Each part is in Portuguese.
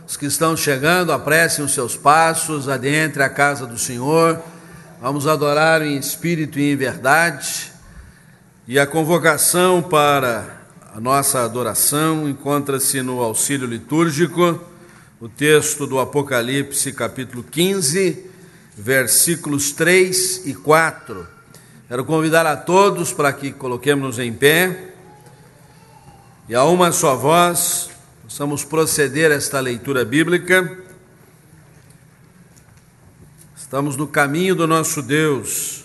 Os que estão chegando, apressem os seus passos, adentre a casa do Senhor. Vamos adorar em espírito e em verdade. E a convocação para a nossa adoração encontra-se no auxílio litúrgico, o texto do Apocalipse, capítulo 15, versículos 3 e 4. Quero convidar a todos para que coloquemos-nos em pé e a uma só voz possamos proceder a esta leitura bíblica. Estamos no caminho do nosso Deus,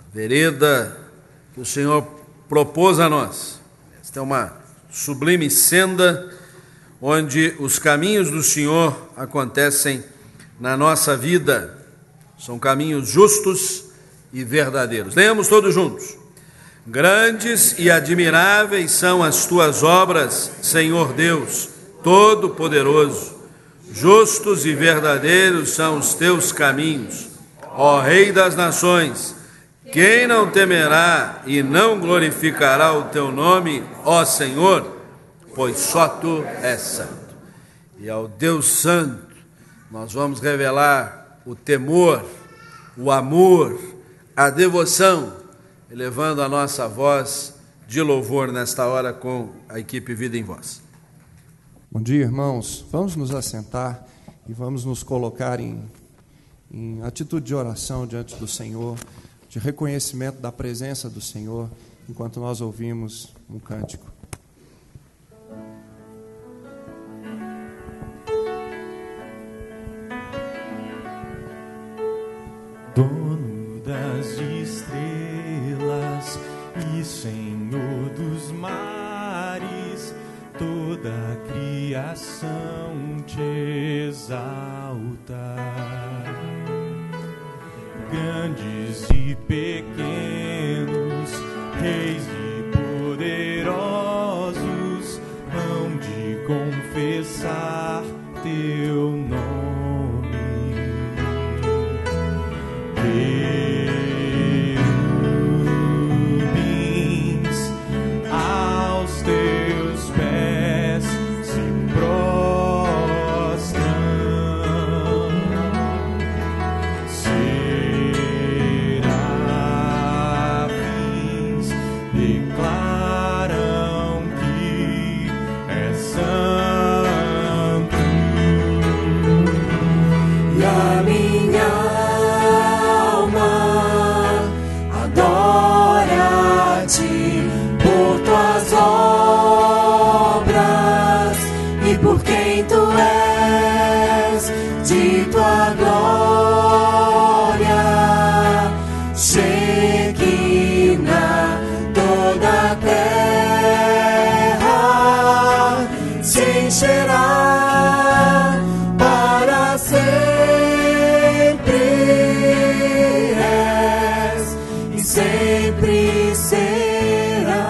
a vereda que o Senhor propôs a nós. Esta é uma sublime senda onde os caminhos do Senhor acontecem na nossa vida. São caminhos justos e verdadeiros. Leiamos todos juntos. Grandes e admiráveis são as tuas obras, Senhor Deus, Todo-Poderoso. Justos e verdadeiros são os teus caminhos, ó Rei das nações. Quem não temerá e não glorificará o teu nome, ó Senhor? Pois só tu és santo. E ao Deus Santo nós vamos revelar o temor, o amor, a devoção, elevando a nossa voz de louvor nesta hora com a equipe Vida em Voz. Bom dia, irmãos. Vamos nos assentar e vamos nos colocar em atitude de oração diante do Senhor, de reconhecimento da presença do Senhor, enquanto nós ouvimos um cântico. Dono das estrelas e Senhor dos mares, toda a criação te exalta. Grandes e pequenos, reis e poderosos, hão de confessar teu nome. Querubins aos teus pés se prostram, serafins declaram que é santo, e a minha por tuas obras e por quem tu és, de tua glória, Shekinah, toda a terra se encherá para sempre, és e sempre será.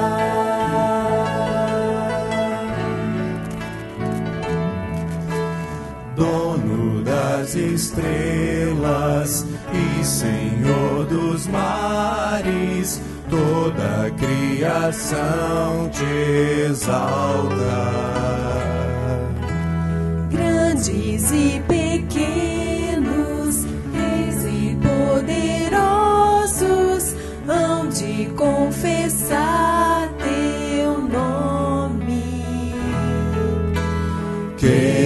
Dono das estrelas e Senhor dos mares, toda a criação te exalta. Grandes e pequenos, reis e poderosos, hão de confessar teu nome. Querubins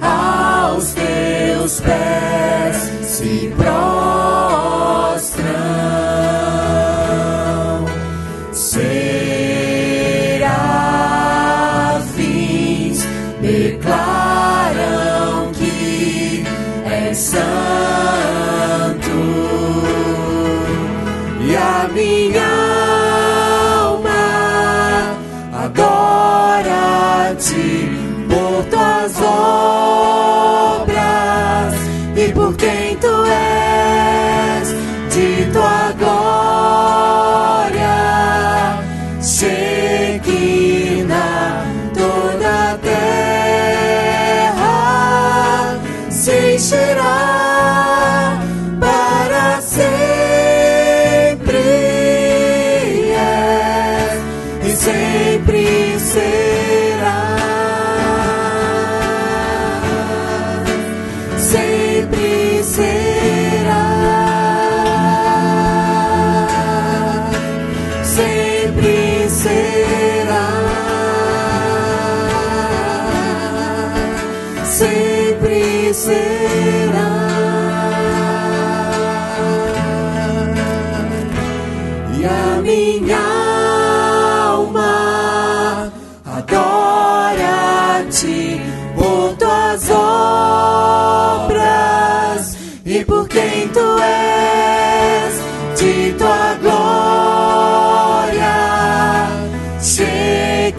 aos teus pés se prostram, serafins declaram que é santo, e a minha alma adora-te por tuas obras e por quem tu és, de tua glória, Shekinah, toda a terra se encherá para sempre, és e e sempre será. Sempre será. Sempre será. Sempre será. E a minha alma adora-te por tuas obras e por quem tu és, de tua glória Shekinah,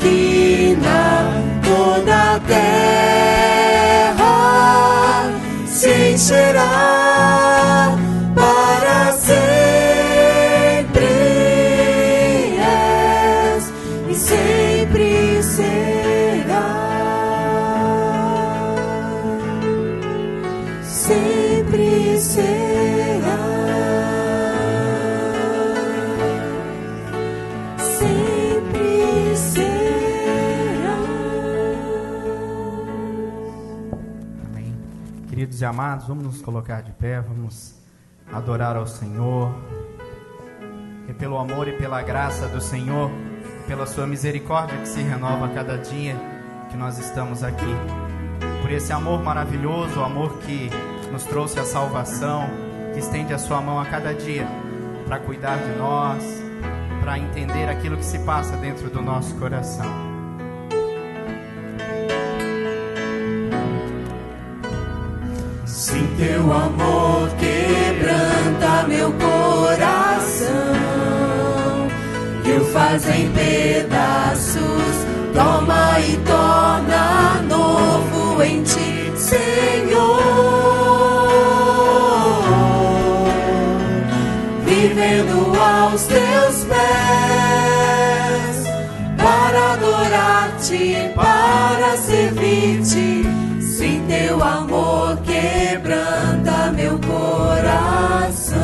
toda a terra se encherá para sempre. És e sempre será. Sempre será. Sempre será. Amém. Queridos e amados, vamos nos colocar de pé, vamos adorar ao Senhor. E pelo amor e pela graça do Senhor, pela sua misericórdia que se renova a cada dia que nós estamos aqui. Por esse amor maravilhoso, o amor que nos trouxe a salvação, que estende a sua mão a cada dia para cuidar de nós, para entender aquilo que se passa dentro do nosso coração. Sim, teu amor quebranta meu coração e o faz em pedaços. Toma e torna novo em ti, Senhor. Vivendo aos teus pés, para adorar-te, para servir-te. Sim, teu amor quebranta meu coração.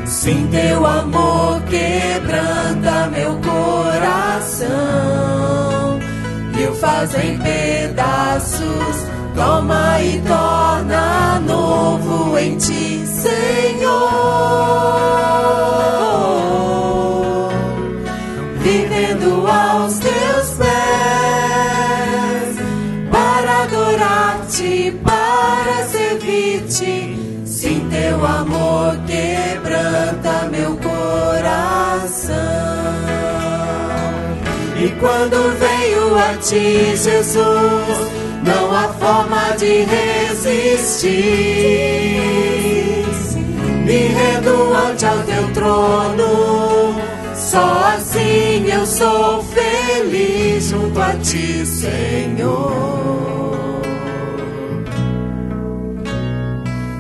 Sim, teu amor quebranta meu coração e o faz em pedaços. Toma e torna novo em ti, Senhor. Vivendo aos teus pés, para adorar-te, para servir-te. Sim, teu amor quebranta meu coração. E quando venho a ti, Jesus, não há forma de resistir. Me rendo ante ao teu trono, só assim eu sou feliz junto a ti, Senhor.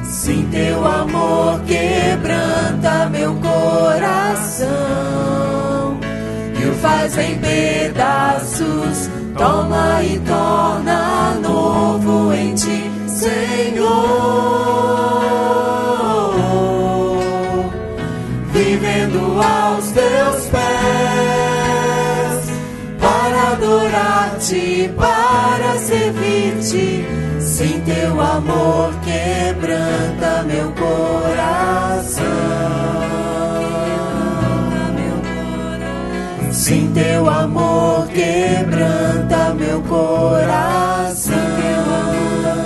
Sim, teu amor quebranta meu coração e o faz em pedaços. Toma e torna novo em ti, Senhor. Vivendo aos teus pés, para adorar-te, para servir-te. Sim, teu amor quebranta meu coração. Sim, teu amor quebranta meu coração.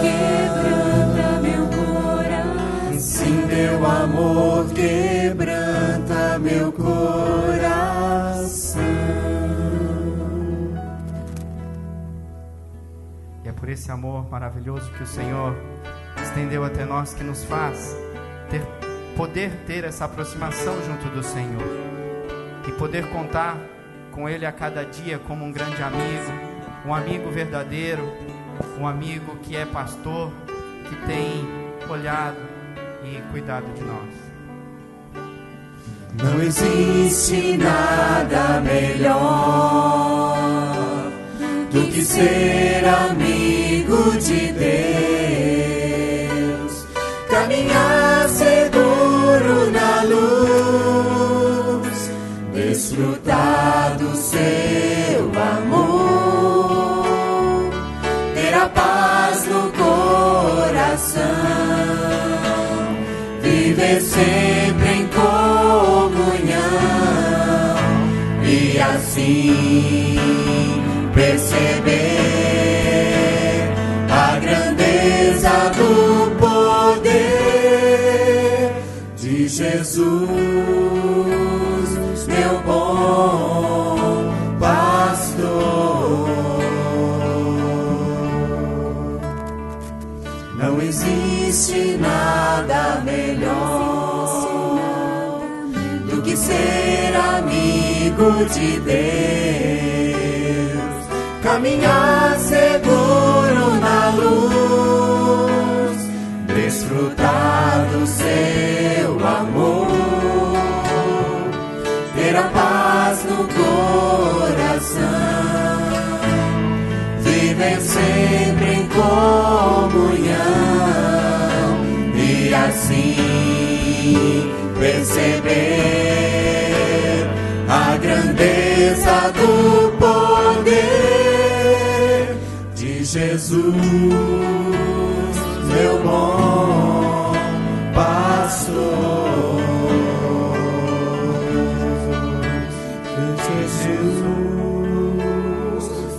Quebranta meu coração. Sim, teu amor quebranta meu coração. E é por esse amor maravilhoso que o Senhor estendeu até nós, que nos faz poder ter essa aproximação junto do Senhor e poder contar com Ele a cada dia como um grande amigo, um amigo verdadeiro, um amigo que é pastor, que tem olhado e cuidado de nós. Não existe nada melhor do que ser amigo de Deus, caminhar seguro na luz desfrutar do seu amor, ter a paz no coração, viver sempre em comunhão e assim perceber a grandeza do poder de Jesus, meu bom pastor. Não existe nada melhor do que ser amigo de Deus, caminhar seguro na luz, desfrutar do seu amor, ter a paz no coração, viver sempre em comunhão e assim perceber a grandeza do poder de Jesus, meu bom pastor. Jesus,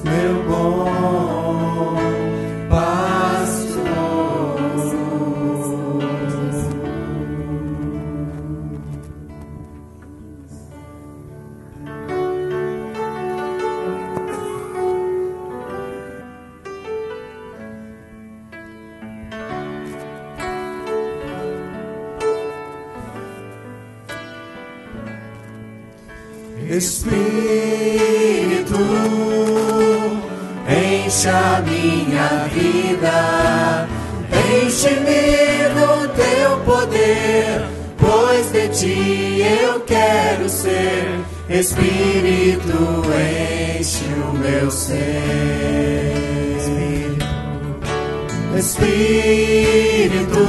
meu bom pastor. Espírito, enche a minha vida, enche-me do teu poder, pois de ti eu quero ser. Espírito, enche o meu ser. Espírito,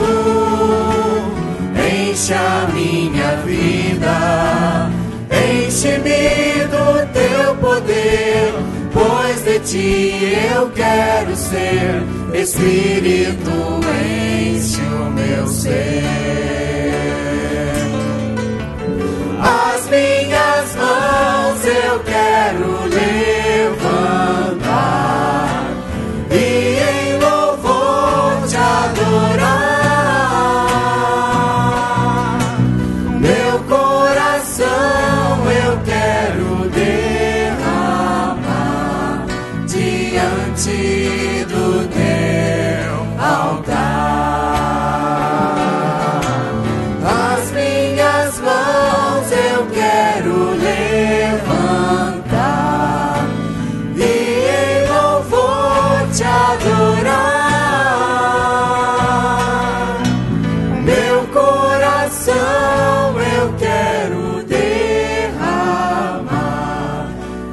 enche a minha vida, enche-me do teu poder, pois de ti eu quero ser. Espírito, enche o meu ser. As minhas mãos eu quero levantar e em louvor te adorar. Meu coração eu quero derramar diante do teu altar. As minhas mãos eu quero levantar e em louvor te adorar. Meu coração eu quero derramar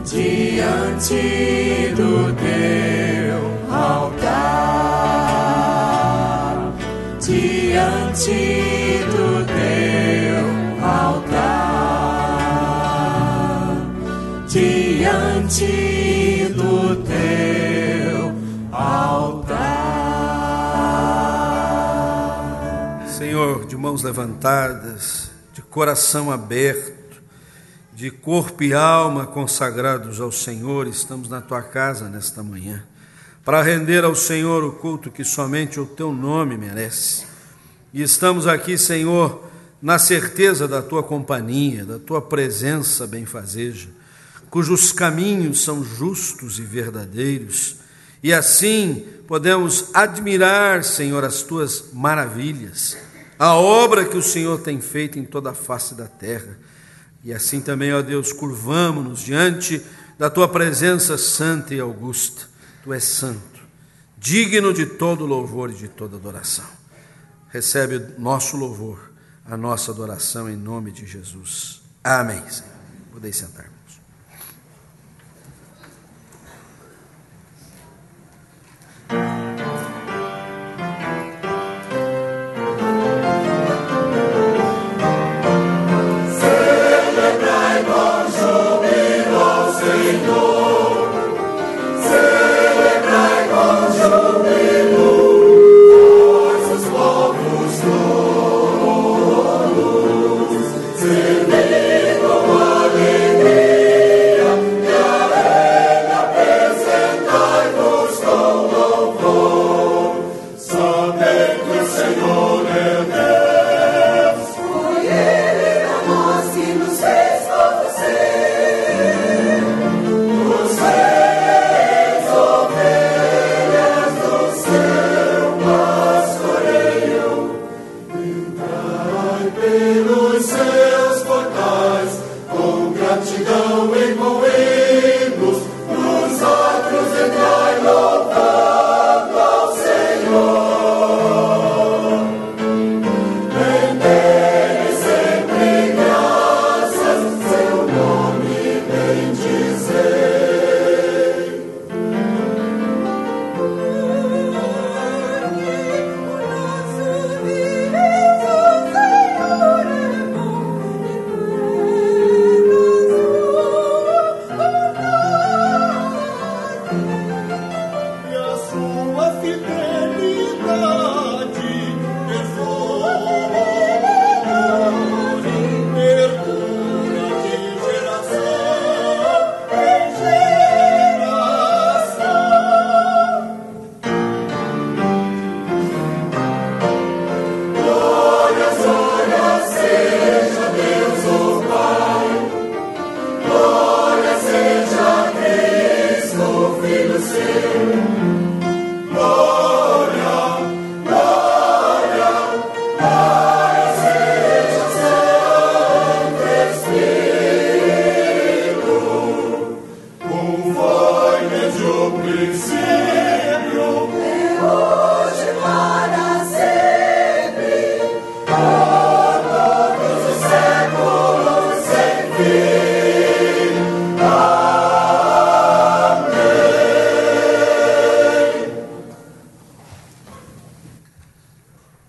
diante do teu altar, diante do teu altar, diante do teu altar. Senhor, de mãos levantadas, de coração aberto, de corpo e alma consagrados ao Senhor, estamos na tua casa nesta manhã, para render ao Senhor o culto que somente o teu nome merece. E estamos aqui, Senhor, na certeza da tua companhia, da tua presença benfazeja, cujos caminhos são justos e verdadeiros, e assim podemos admirar, Senhor, as tuas maravilhas, a obra que o Senhor tem feito em toda a face da terra. E assim também, ó Deus, curvamo-nos diante da tua presença santa e augusta. Tu és santo, digno de todo louvor e de toda adoração. Recebe o nosso louvor, a nossa adoração em nome de Jesus. Amém, Senhor. Podeis sentar, irmãos. Celebrai vós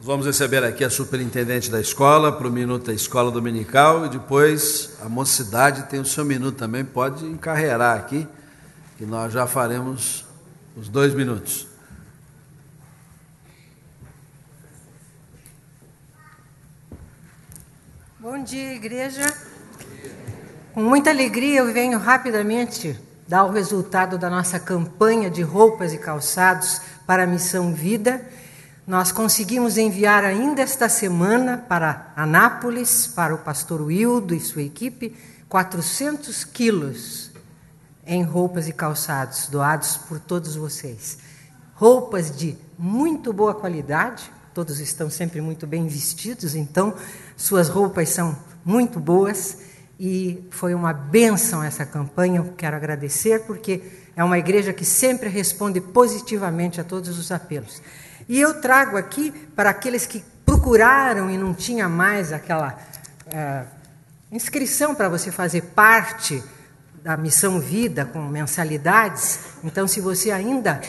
Vamos receber aqui a superintendente da escola para o minuto da escola dominical e depois a mocidade tem o seu minuto também, pode encarreirar aqui, que nós já faremos os 2 minutos. Bom dia, igreja. Com muita alegria eu venho rapidamente dar o resultado da nossa campanha de roupas e calçados para a Missão Vida. Nós conseguimos enviar ainda esta semana para Anápolis, para o pastor Wildo e sua equipe, 400 quilos em roupas e calçados doados por todos vocês. Roupas de muito boa qualidade, todos estão sempre muito bem vestidos, então suas roupas são muito boas e foi uma bênção essa campanha. Eu quero agradecer porque é uma igreja que sempre responde positivamente a todos os apelos. E eu trago aqui para aqueles que procuraram e não tinha mais aquela inscrição para você fazer parte da Missão Vida com mensalidades. Então, se você ainda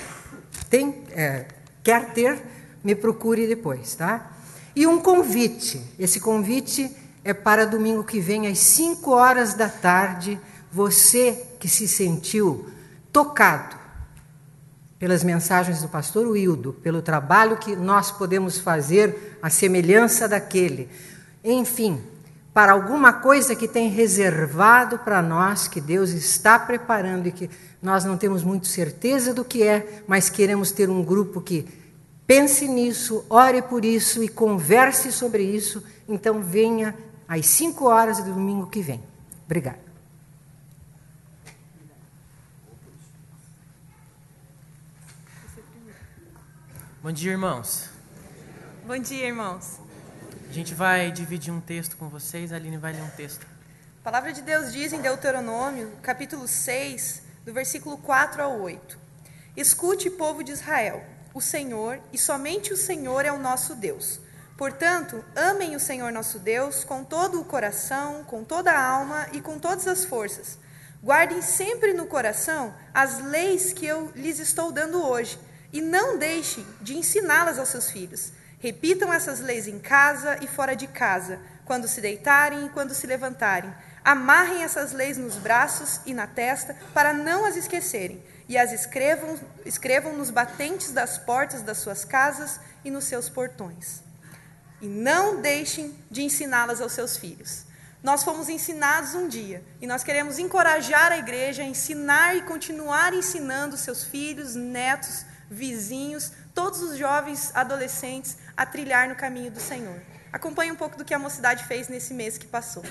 quer ter, me procure depois, tá? E um convite. Esse convite é para domingo que vem, às 5 horas da tarde. Você que se sentiu tocado pelas mensagens do pastor Wildo, pelo trabalho que nós podemos fazer à semelhança daquele. Enfim, para alguma coisa que tem reservado para nós, que Deus está preparando e que nós não temos muito certeza do que é, mas queremos ter um grupo que pense nisso, ore por isso e converse sobre isso. Então venha às 5 horas do domingo que vem. Obrigada. Bom dia, irmãos. Bom dia, irmãos. A gente vai dividir um texto com vocês, a Aline vai ler um texto. A palavra de Deus diz em Deuteronômio, capítulo 6, do versículo 4 ao 8. Escute, povo de Israel, o Senhor, e somente o Senhor é o nosso Deus. Portanto, amem o Senhor nosso Deus com todo o coração, com toda a alma e com todas as forças. Guardem sempre no coração as leis que eu lhes estou dando hoje, e não deixem de ensiná-las aos seus filhos. Repitam essas leis em casa e fora de casa, quando se deitarem e quando se levantarem. Amarrem essas leis nos braços e na testa, para não as esquecerem, e as escrevam nos batentes das portas das suas casas e nos seus portões. E não deixem de ensiná-las aos seus filhos. Nós fomos ensinados um dia, e nós queremos encorajar a igreja a ensinar e continuar ensinando seus filhos, netos, vizinhos, todos os jovens adolescentes a trilhar no caminho do Senhor. Acompanhe um pouco do que a mocidade fez nesse mês que passou.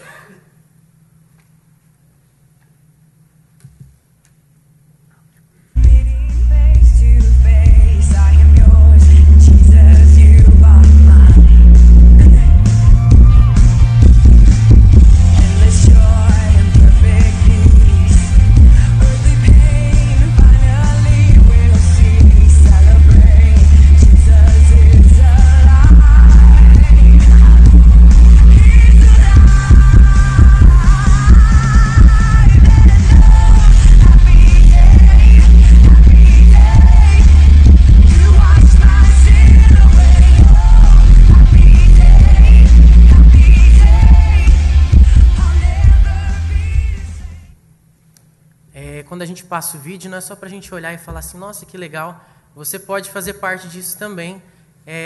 quando a gente passa o vídeo, não é só para a gente olhar e falar assim, nossa, que legal. Você pode fazer parte disso também,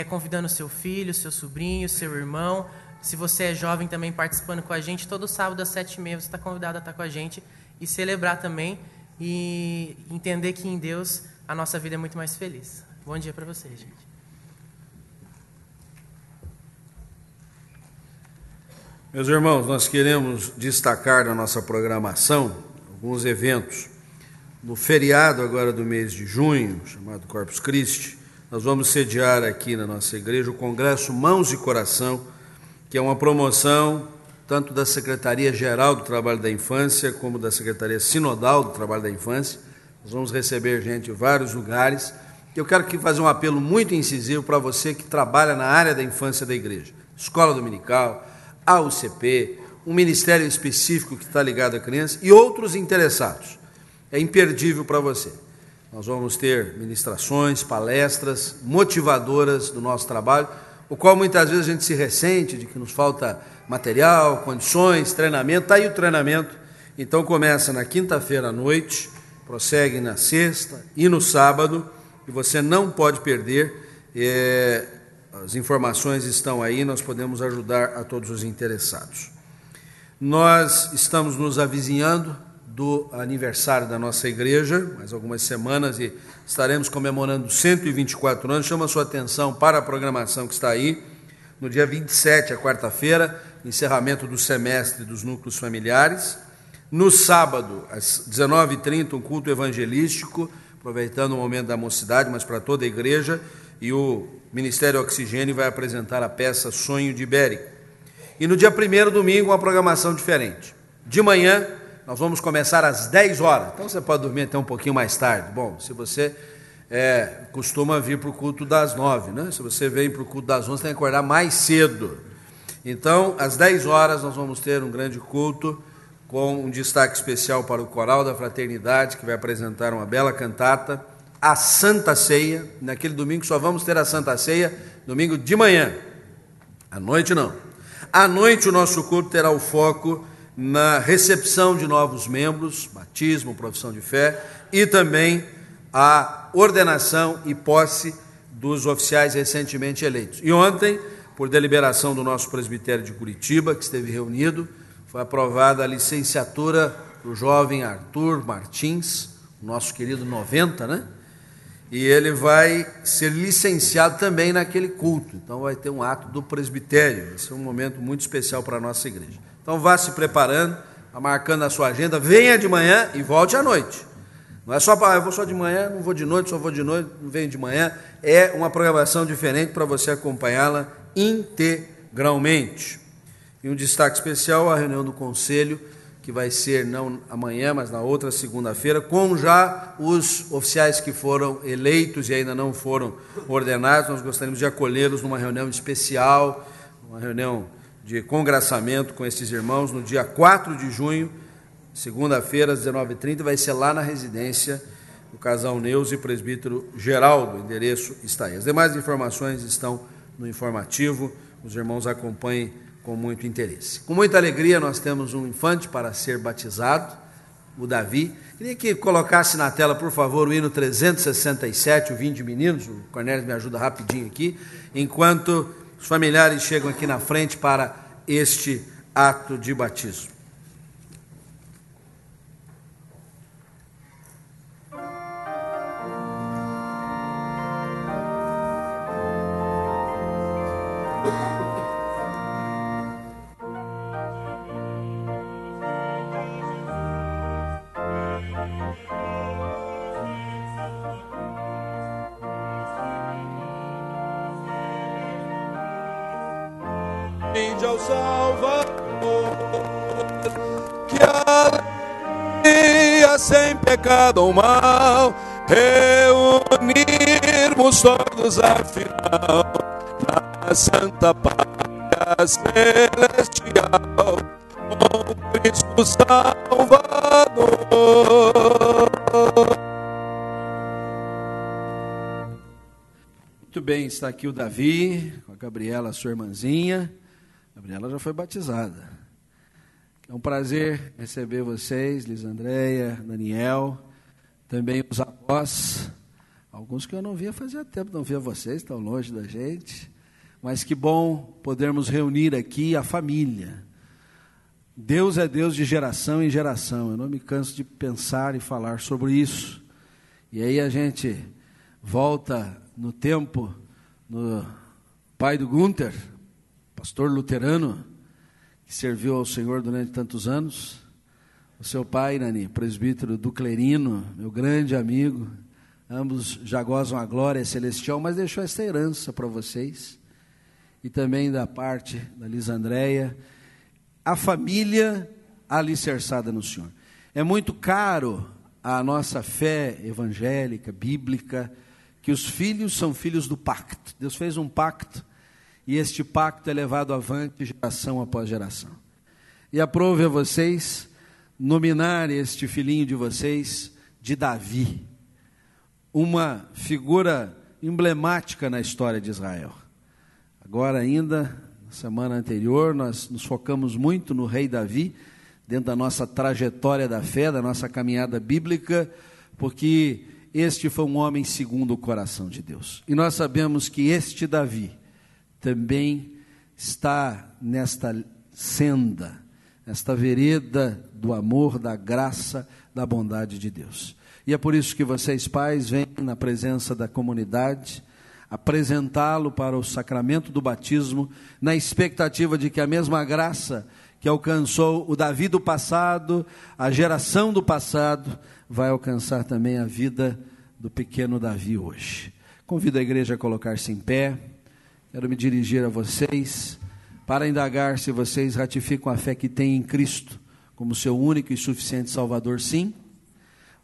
convidando seu filho, seu sobrinho, seu irmão. Se você é jovem também participando com a gente, todo sábado às 7h30 você está convidado a estar com a gente e celebrar também e entender que em Deus a nossa vida é muito mais feliz. Bom dia para vocês, gente. Meus irmãos, nós queremos destacar na nossa programação alguns eventos. No feriado agora do mês de junho, chamado Corpus Christi, nós vamos sediar aqui na nossa igreja o Congresso Mãos e Coração, que é uma promoção tanto da Secretaria-Geral do Trabalho da Infância como da Secretaria Sinodal do Trabalho da Infância. Nós vamos receber gente de vários lugares. Eu quero aqui fazer um apelo muito incisivo para você que trabalha na área da infância da igreja. Escola Dominical, a UCP, um ministério específico que está ligado à criança e outros interessados. É imperdível para você. Nós vamos ter ministrações, palestras motivadoras do nosso trabalho, o qual muitas vezes a gente se ressente de que nos falta material, condições, treinamento. Está aí o treinamento. Então começa na quinta-feira à noite, prossegue na sexta e no sábado, e você não pode perder. As informações estão aí, nós podemos ajudar a todos os interessados. Nós estamos nos avizinhando do aniversário da nossa igreja, mais algumas semanas, e estaremos comemorando 124 anos. Chama a sua atenção para a programação que está aí. No dia 27, a quarta-feira, encerramento do semestre dos núcleos familiares. No sábado, às 19h30, um culto evangelístico, aproveitando o momento da mocidade, mas para toda a igreja, e o Ministério Oxigênio vai apresentar a peça Sonho de Ibérico. E no dia 1º, domingo, uma programação diferente. De manhã, nós vamos começar às 10 horas, então você pode dormir até um pouquinho mais tarde. Bom, se você costuma vir para o culto das 9, né? Se você vem para o culto das 11, tem que acordar mais cedo. Então, às 10 horas, nós vamos ter um grande culto, com um destaque especial para o Coral da Fraternidade, que vai apresentar uma bela cantata, a Santa Ceia. Naquele domingo só vamos ter a Santa Ceia, domingo de manhã, à noite não. À noite o nosso culto terá o foco na recepção de novos membros, batismo, profissão de fé, e também a ordenação e posse dos oficiais recentemente eleitos. E ontem, por deliberação do nosso presbitério de Curitiba, que esteve reunido, foi aprovada a licenciatura para o jovem Arthur Martins, nosso querido 90, né? E ele vai ser licenciado também naquele culto. Então vai ter um ato do presbitério. Esse é um momento muito especial para a nossa igreja. Então vá se preparando, vá marcando a sua agenda, venha de manhã e volte à noite. Não é só para, eu vou só de manhã, não vou de noite, só vou de noite, não venho de manhã. É uma programação diferente para você acompanhá-la integralmente. E um destaque especial, a reunião do Conselho, que vai ser não amanhã, mas na outra segunda-feira, com já os oficiais que foram eleitos e ainda não foram ordenados. Nós gostaríamos de acolhê-los numa reunião especial, uma reunião de congraçamento com esses irmãos, no dia 4 de junho, segunda-feira, às 19h30, vai ser lá na residência do casal Neuza e presbítero Geraldo. O endereço está aí. As demais informações estão no informativo, os irmãos acompanhem com muito interesse. Com muita alegria, nós temos um infante para ser batizado, o Davi. Queria que colocasse na tela, por favor, o hino 367, o Vinde Meninos. O Cornélio me ajuda rapidinho aqui, enquanto os familiares chegam aqui na frente para este ato de batismo. Vinde ao Salvador, que alegria sem pecado ou mal, reunirmos todos afinal, na santa pátria celestial, com Cristo Salvador. Muito bem, está aqui o Davi, com a Gabriela, sua irmãzinha. A Gabriela já foi batizada. É um prazer receber vocês, Lisandreia, Daniel, também os avós, alguns que eu não via fazia tempo, não via vocês, estão longe da gente, mas que bom podermos reunir aqui a família. Deus é Deus de geração em geração, eu não me canso de pensar e falar sobre isso. E aí a gente volta no tempo, no pai do Gunther, pastor luterano, que serviu ao Senhor durante tantos anos, o seu pai, Nani, presbítero Duclerino, meu grande amigo, ambos já gozam a glória celestial, mas deixou essa herança para vocês, e também da parte da Lisandreia, a família alicerçada no Senhor. É muito caro a nossa fé evangélica, bíblica, que os filhos são filhos do pacto. Deus fez um pacto, e este pacto é levado avante geração após geração. E aprove a vocês nominar este filhinho de vocês de Davi, uma figura emblemática na história de Israel. Agora ainda, na semana anterior, nós nos focamos muito no rei Davi, dentro da nossa trajetória da fé, da nossa caminhada bíblica, porque este foi um homem segundo o coração de Deus. E nós sabemos que este Davi também está nesta senda, nesta vereda do amor, da graça, da bondade de Deus. E é por isso que vocês, pais, vêm na presença da comunidade, apresentá-lo para o sacramento do batismo, na expectativa de que a mesma graça que alcançou o Davi do passado, a geração do passado, vai alcançar também a vida do pequeno Davi hoje. Convido a igreja a colocar-se em pé. Quero me dirigir a vocês para indagar se vocês ratificam a fé que têm em Cristo como seu único e suficiente Salvador, sim.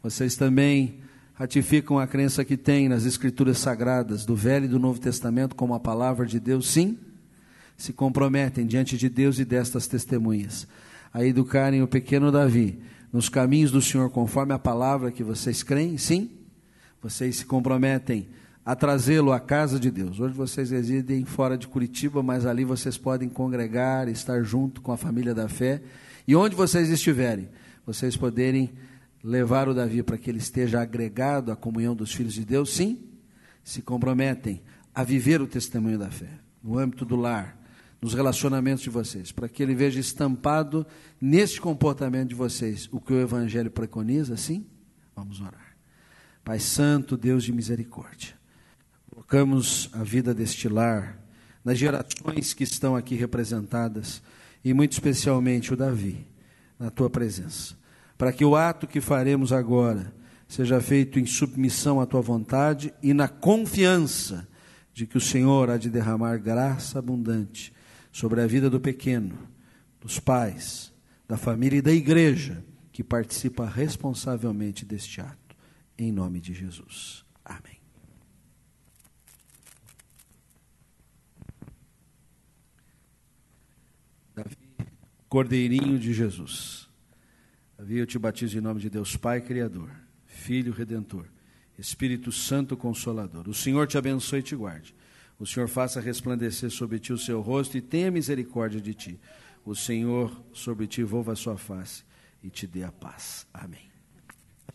Vocês também ratificam a crença que têm nas Escrituras Sagradas do Velho e do Novo Testamento como a palavra de Deus, sim. Se comprometem diante de Deus e destas testemunhas a educarem o pequeno Davi nos caminhos do Senhor conforme a palavra que vocês creem, sim. Vocês se comprometem a trazê-lo à casa de Deus. Hoje vocês residem fora de Curitiba, mas ali vocês podem congregar, estar junto com a família da fé, e onde vocês estiverem, vocês poderem levar o Davi para que ele esteja agregado à comunhão dos filhos de Deus, sim. Se comprometem a viver o testemunho da fé, no âmbito do lar, nos relacionamentos de vocês, para que ele veja estampado neste comportamento de vocês o que o Evangelho preconiza, sim? Vamos orar. Pai Santo, Deus de misericórdia, colocamos a vida deste lar, nas gerações que estão aqui representadas, e muito especialmente o Davi, na tua presença, para que o ato que faremos agora seja feito em submissão à tua vontade e na confiança de que o Senhor há de derramar graça abundante sobre a vida do pequeno, dos pais, da família e da igreja que participa responsavelmente deste ato, em nome de Jesus. Amém. Davi, Cordeirinho de Jesus. Davi, eu te batizo em nome de Deus Pai Criador, Filho Redentor, Espírito Santo Consolador. O Senhor te abençoe e te guarde. O Senhor faça resplandecer sobre ti o seu rosto e tenha misericórdia de ti. O Senhor sobre ti volva a sua face e te dê a paz. Amém.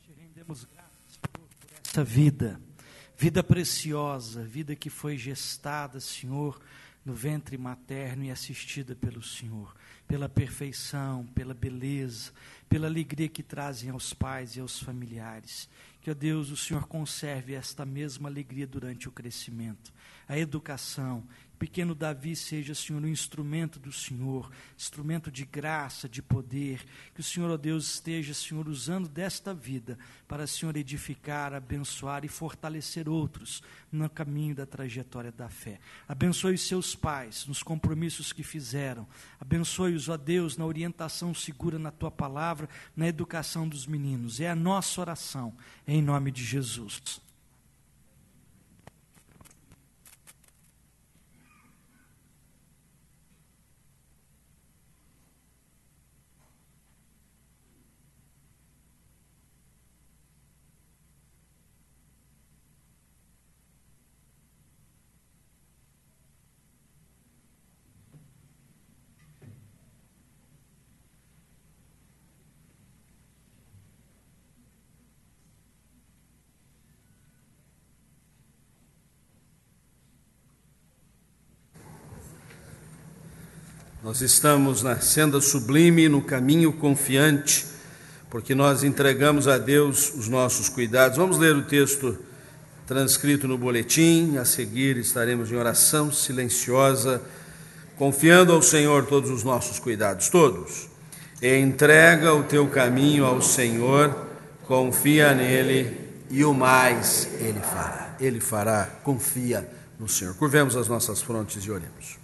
Te rendemos graças por essa vida preciosa, vida que foi gestada, Senhor, no ventre materno e assistida pelo Senhor, pela perfeição, pela beleza, pela alegria que trazem aos pais e aos familiares. Que, ó Deus, o Senhor conserve esta mesma alegria durante o crescimento, a educação. Pequeno Davi seja, Senhor, um instrumento do Senhor, instrumento de graça, de poder. Que o Senhor, ó Deus, esteja, Senhor, usando desta vida para, Senhor, edificar, abençoar e fortalecer outros no caminho da trajetória da fé. Abençoe os seus pais nos compromissos que fizeram. Abençoe-os, ó Deus, na orientação segura na tua palavra, na educação dos meninos. É a nossa oração, em nome de Jesus. Nós estamos na senda sublime, no caminho confiante, porque nós entregamos a Deus os nossos cuidados. Vamos ler o texto transcrito no boletim. A seguir estaremos em oração silenciosa, confiando ao Senhor todos os nossos cuidados, todos. Entrega o teu caminho ao Senhor, confia nele e o mais Ele fará. Ele fará, confia no Senhor. Curvemos as nossas frontes e oremos.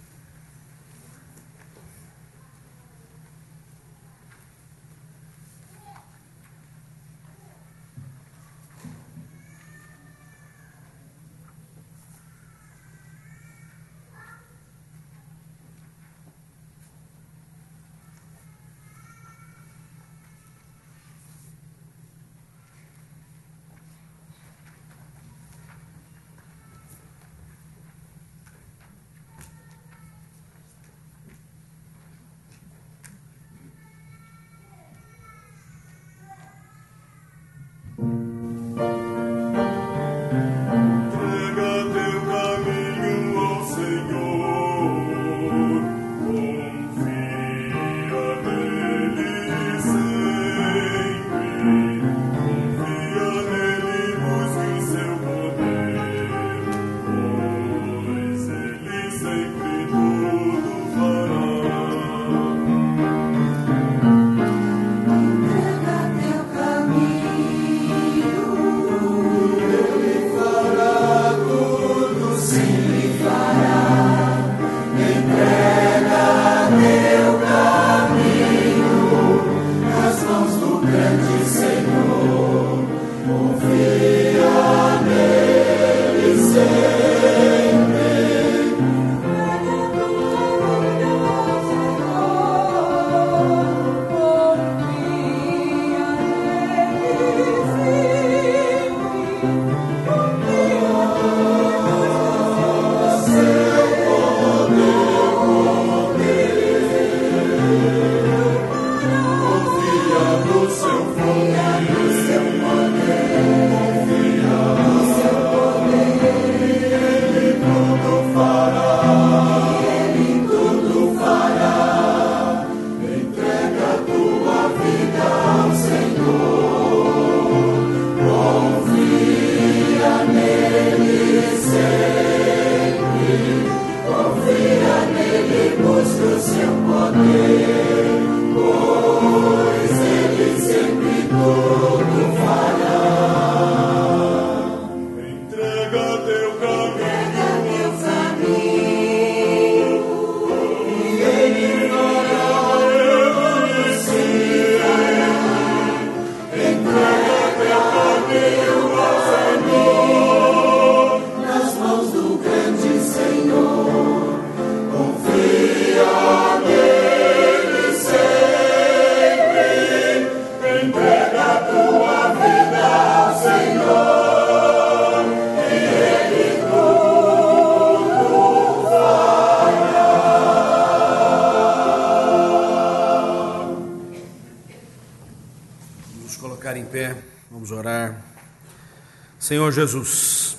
Senhor Jesus,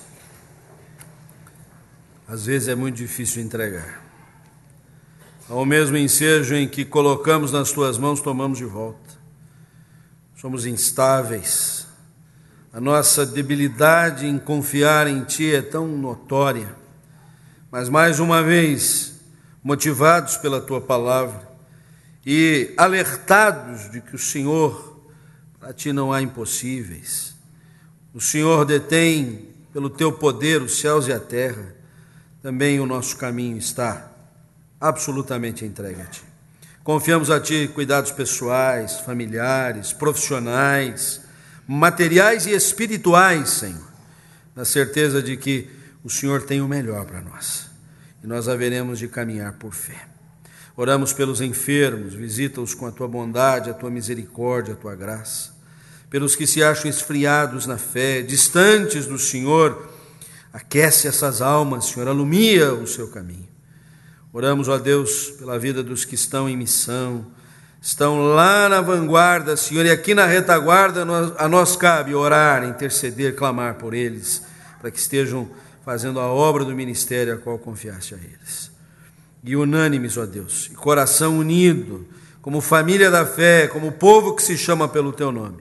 às vezes é muito difícil entregar. Ao mesmo ensejo em que colocamos nas tuas mãos, tomamos de volta. Somos instáveis. A nossa debilidade em confiar em ti é tão notória. Mas mais uma vez, motivados pela tua palavra e alertados de que o Senhor, para ti não há impossíveis. O Senhor detém, pelo teu poder, os céus e a terra. Também o nosso caminho está absolutamente entregue a ti. Confiamos a ti cuidados pessoais, familiares, profissionais, materiais e espirituais, Senhor, na certeza de que o Senhor tem o melhor para nós. E nós haveremos de caminhar por fé. Oramos pelos enfermos, visita-os com a tua bondade, a tua misericórdia, a tua graça. Pelos que se acham esfriados na fé, distantes do Senhor, aquece essas almas, Senhor, alumia o seu caminho. Oramos, ó Deus, pela vida dos que estão em missão, estão lá na vanguarda, Senhor, e aqui na retaguarda a nós cabe orar, interceder, clamar por eles, para que estejam fazendo a obra do ministério a qual confiaste a eles. e unânimes, ó Deus, e coração unido, como família da fé, como povo que se chama pelo Teu nome.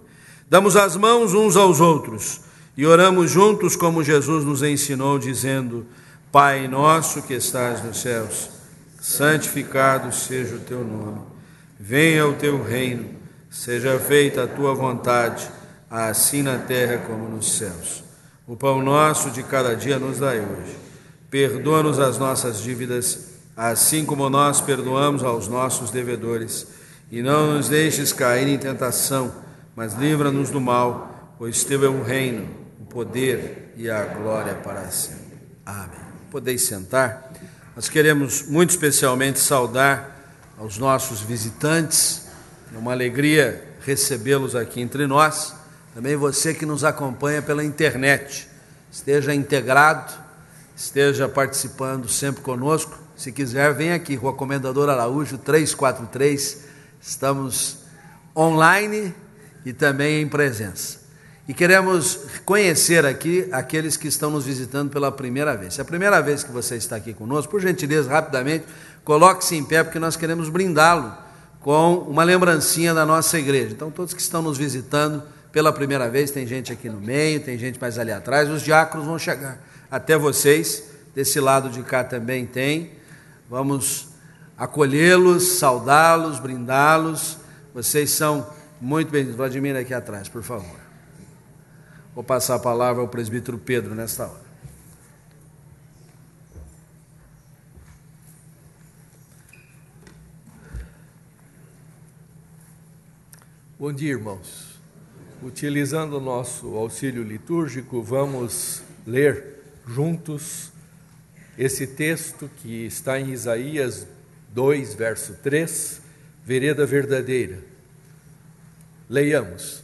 Damos as mãos uns aos outros e oramos juntos como Jesus nos ensinou, dizendo: Pai nosso que estás nos céus, santificado seja o Teu nome. Venha o Teu reino, seja feita a Tua vontade, assim na terra como nos céus. O pão nosso de cada dia nos dai hoje. Perdoa-nos as nossas dívidas, assim como nós perdoamos aos nossos devedores. E não nos deixes cair em tentação, mas livra-nos do mal, pois Teu é o reino, o poder e a glória para sempre. Amém. Podeis sentar. Nós queremos muito especialmente saudar aos nossos visitantes. É uma alegria recebê-los aqui entre nós. Também você que nos acompanha pela internet, esteja integrado, esteja participando sempre conosco. Se quiser, vem aqui, Rua Comendador Araújo, 343. Estamos online e também em presença. E queremos conhecer aqui aqueles que estão nos visitando pela primeira vez. Se é a primeira vez que você está aqui conosco, por gentileza, rapidamente, coloque-se em pé, porque nós queremos brindá-lo com uma lembrancinha da nossa igreja. Então, todos que estão nos visitando pela primeira vez, tem gente aqui no meio, tem gente mais ali atrás, os diáconos vão chegar até vocês, desse lado de cá também tem. Vamos acolhê-los, saudá-los, brindá-los. Vocês são muito bem-vindos. Vladimir, aqui atrás, por favor. Vou passar a palavra ao presbítero Pedro nesta hora. Bom dia, irmãos. Utilizando o nosso auxílio litúrgico, vamos ler juntos esse texto que está em Isaías 2, verso 3, vereda verdadeira. Leiamos.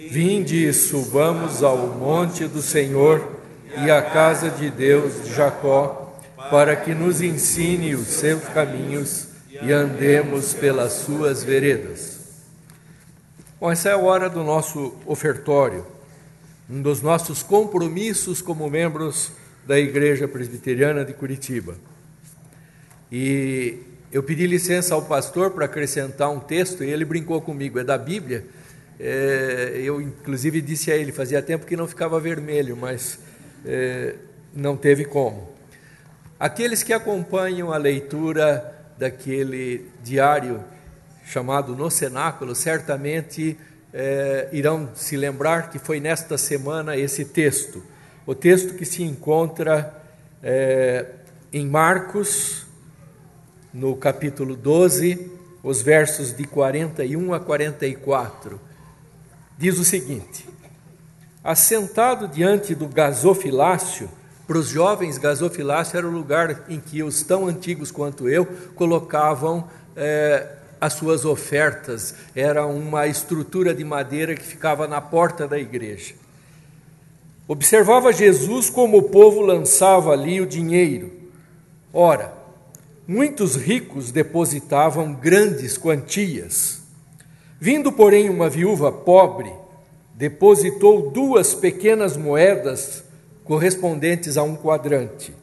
Vinde e subamos ao monte do Senhor e à casa de Deus de Jacó, para que nos ensine os seus caminhos e andemos pelas suas veredas. Bom, essa é a hora do nosso ofertório, um dos nossos compromissos como membros da Igreja Presbiteriana de Curitiba. E eu pedi licença ao pastor para acrescentar um texto, e ele brincou comigo, é da Bíblia. Eu, inclusive, disse a ele, fazia tempo que não ficava vermelho, mas não teve como. Aqueles que acompanham a leitura daquele diário chamado No Cenáculo, certamente irão se lembrar que foi nesta semana esse texto. O texto que se encontra em Marcos, no capítulo 12, os versos de 41 a 44. Diz o seguinte: assentado diante do gasofilácio, para os jovens, gasofilácio era o lugar em que os tão antigos quanto eu colocavam as suas ofertas. Era uma estrutura de madeira que ficava na porta da igreja. Observava Jesus como o povo lançava ali o dinheiro. Ora, muitos ricos depositavam grandes quantias. Vindo, porém, uma viúva pobre, depositou 2 pequenas moedas correspondentes a 1 quadrante.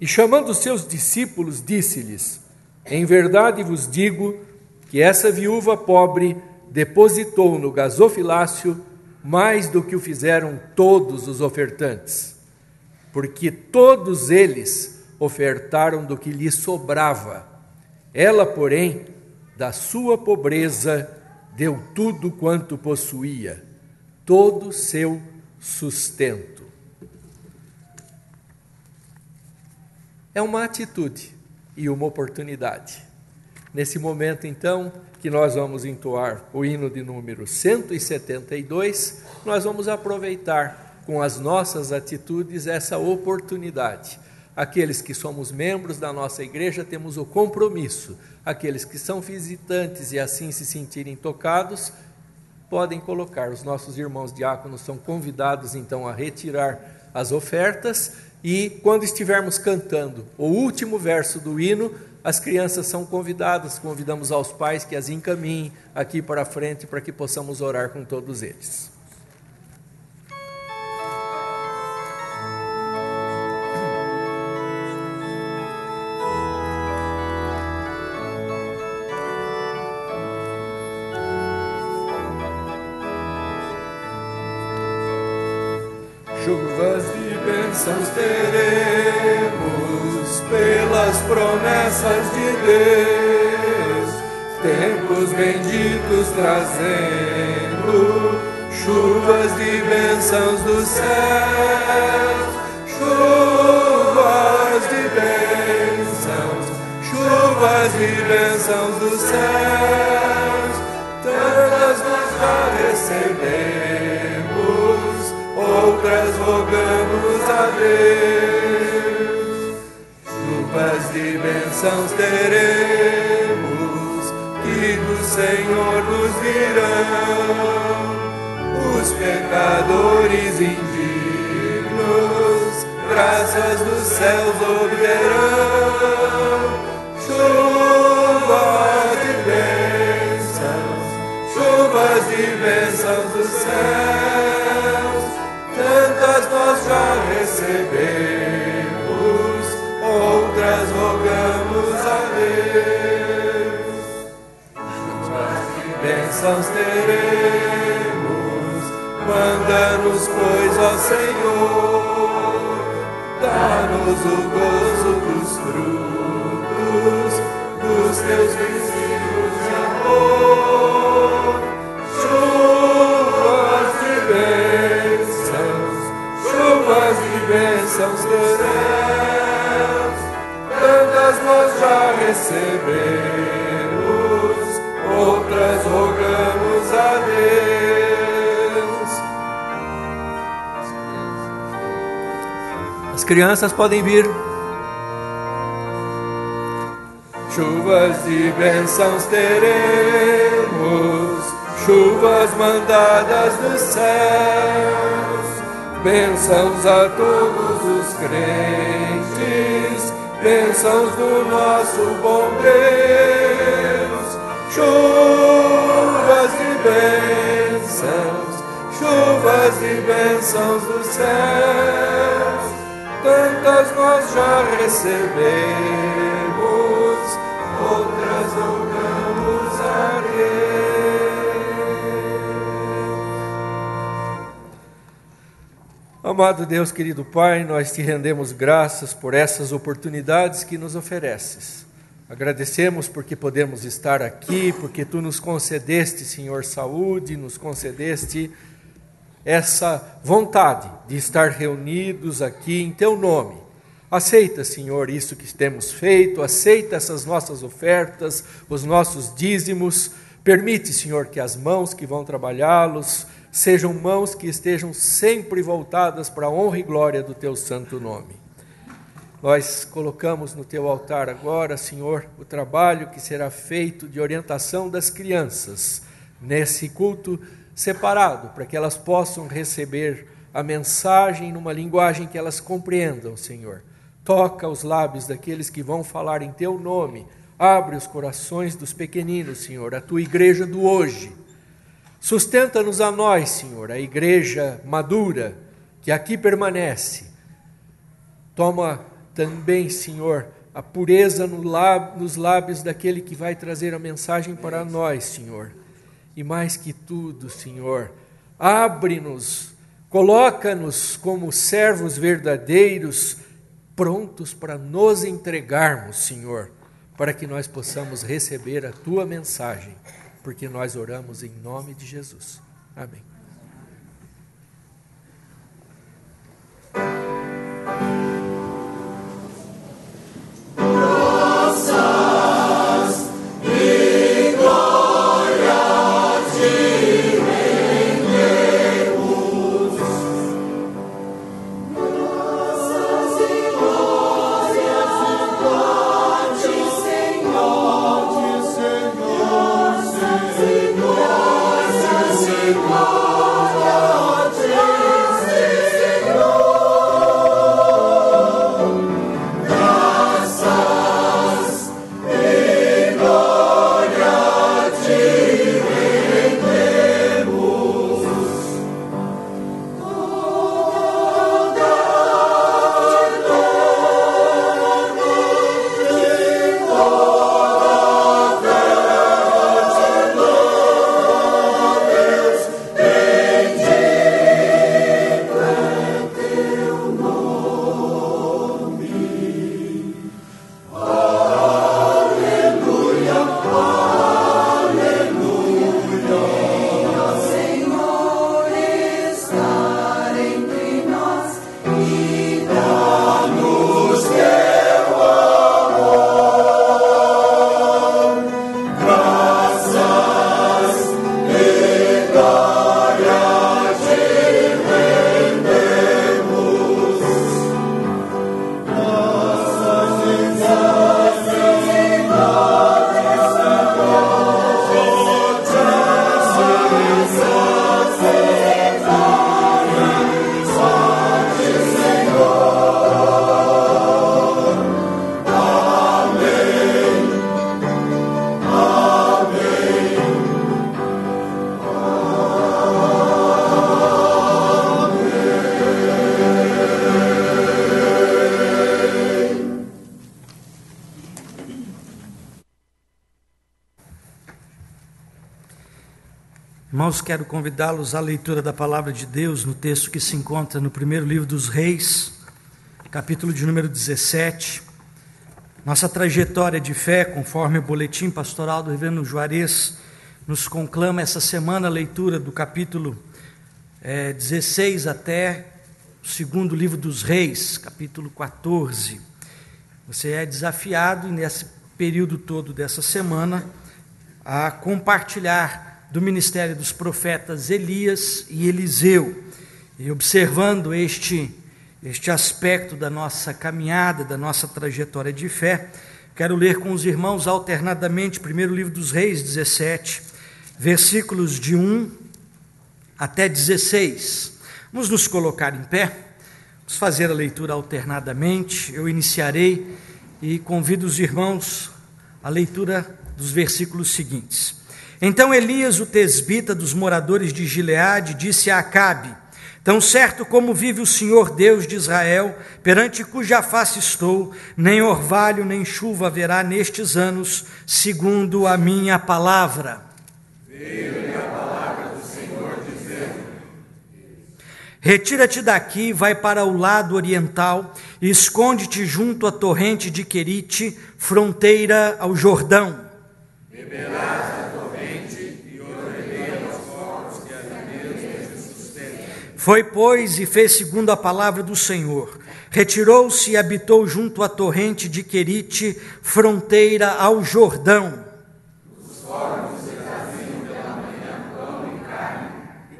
E chamando os seus discípulos, disse-lhes: em verdade vos digo que essa viúva pobre depositou no gasofilácio mais do que o fizeram todos os ofertantes, porque todos eles ofertaram do que lhe sobrava. Ela, porém, da sua pobreza, deu tudo quanto possuía, todo o seu sustento. É uma atitude e uma oportunidade. Nesse momento, então, que nós vamos entoar o hino de número 172, nós vamos aproveitar com as nossas atitudes essa oportunidade. Aqueles que somos membros da nossa igreja temos o compromisso. Aqueles que são visitantes e assim se sentirem tocados, podem colocar. Os nossos irmãos diáconos são convidados, então, a retirar as ofertas. E quando estivermos cantando o último verso do hino, as crianças são convidadas, convidamos aos pais que as encaminhem aqui para frente para que possamos orar com todos eles. chuvas de bênçãos teremos pelas promessas de Deus, tempos benditos trazendo chuvas de bênçãos dos céus, chuvas de bênçãos dos céus, tantas nós já recebemos, outras rogamos a Deus. Chuvas de bênçãos teremos, que do Senhor nos virão, os pecadores indignos, graças dos céus obterão. Chuvas de bênçãos dos céus, tantas nós já recebemos, outras rogamos a Deus. Chuvas de bênçãos teremos, manda-nos, pois, ó Senhor, dá-nos o gozo dos frutos dos teus princípios de amor. Chuvas de bênçãos dos céus, tantas nós já recebemos, outras rogamos a Deus. As crianças podem vir. Chuvas de bênçãos teremos, chuvas mandadas dos céus, bênçãos a todos os crentes, bênçãos do nosso bom Deus. Chuvas de bênçãos dos céus, tantas nós já recebemos, outras rogamos a Deus. Amado Deus, querido Pai, nós te rendemos graças por essas oportunidades que nos ofereces. Agradecemos porque podemos estar aqui, porque tu nos concedeste, Senhor, saúde, nos concedeste essa vontade de estar reunidos aqui em teu nome. Aceita, Senhor, isso que temos feito, aceita essas nossas ofertas, os nossos dízimos. Permite, Senhor, que as mãos que vão trabalhá-los sejam mãos que estejam sempre voltadas para a honra e glória do teu santo nome. Nós colocamos no teu altar agora, Senhor, o trabalho que será feito de orientação das crianças nesse culto separado, para que elas possam receber a mensagem numa linguagem que elas compreendam, Senhor. Toca os lábios daqueles que vão falar em teu nome. Abre os corações dos pequeninos, Senhor, a tua igreja do hoje. Sustenta-nos a nós, Senhor, a igreja madura que aqui permanece. Toma também, Senhor, a pureza nos lábios daquele que vai trazer a mensagem para nós, Senhor. E mais que tudo, Senhor, abre-nos, coloca-nos como servos verdadeiros, prontos para nos entregarmos, Senhor, para que nós possamos receber a tua mensagem, porque nós oramos em nome de Jesus. Amém. Senhor. Irmãos, quero convidá-los à leitura da palavra de Deus no texto que se encontra no primeiro livro dos Reis, capítulo de número 17. Nossa trajetória de fé, conforme o boletim pastoral do reverendo Juarez nos conclama essa semana, a leitura do capítulo 16 até o segundo livro dos Reis, capítulo 14. Você é desafiado nesse período todo dessa semana a compartilhar do ministério dos profetas Elias e Eliseu. E observando este aspecto da nossa caminhada, da nossa trajetória de fé, quero ler com os irmãos alternadamente, primeiro livro dos Reis, 17, versículos de 1 até 16. Vamos nos colocar em pé, vamos fazer a leitura alternadamente. Eu iniciarei e convido os irmãos à leitura dos versículos seguintes. Então Elias, o tesbita dos moradores de Gileade, disse a Acabe: tão certo como vive o Senhor Deus de Israel, perante cuja face estou, nem orvalho nem chuva haverá nestes anos, segundo a minha palavra. Veio-lhe a palavra do Senhor dizendo: retira-te daqui, vai para o lado oriental, e esconde-te junto à torrente de Querite, fronteira ao Jordão. Beberás a torrente e ordenei aos povos que ali mesmo te sustentem. Foi, pois, e fez segundo a palavra do Senhor. Retirou-se e habitou junto à torrente de Querite, fronteira ao Jordão. Os fornos se traziam pela manhã pão e carne,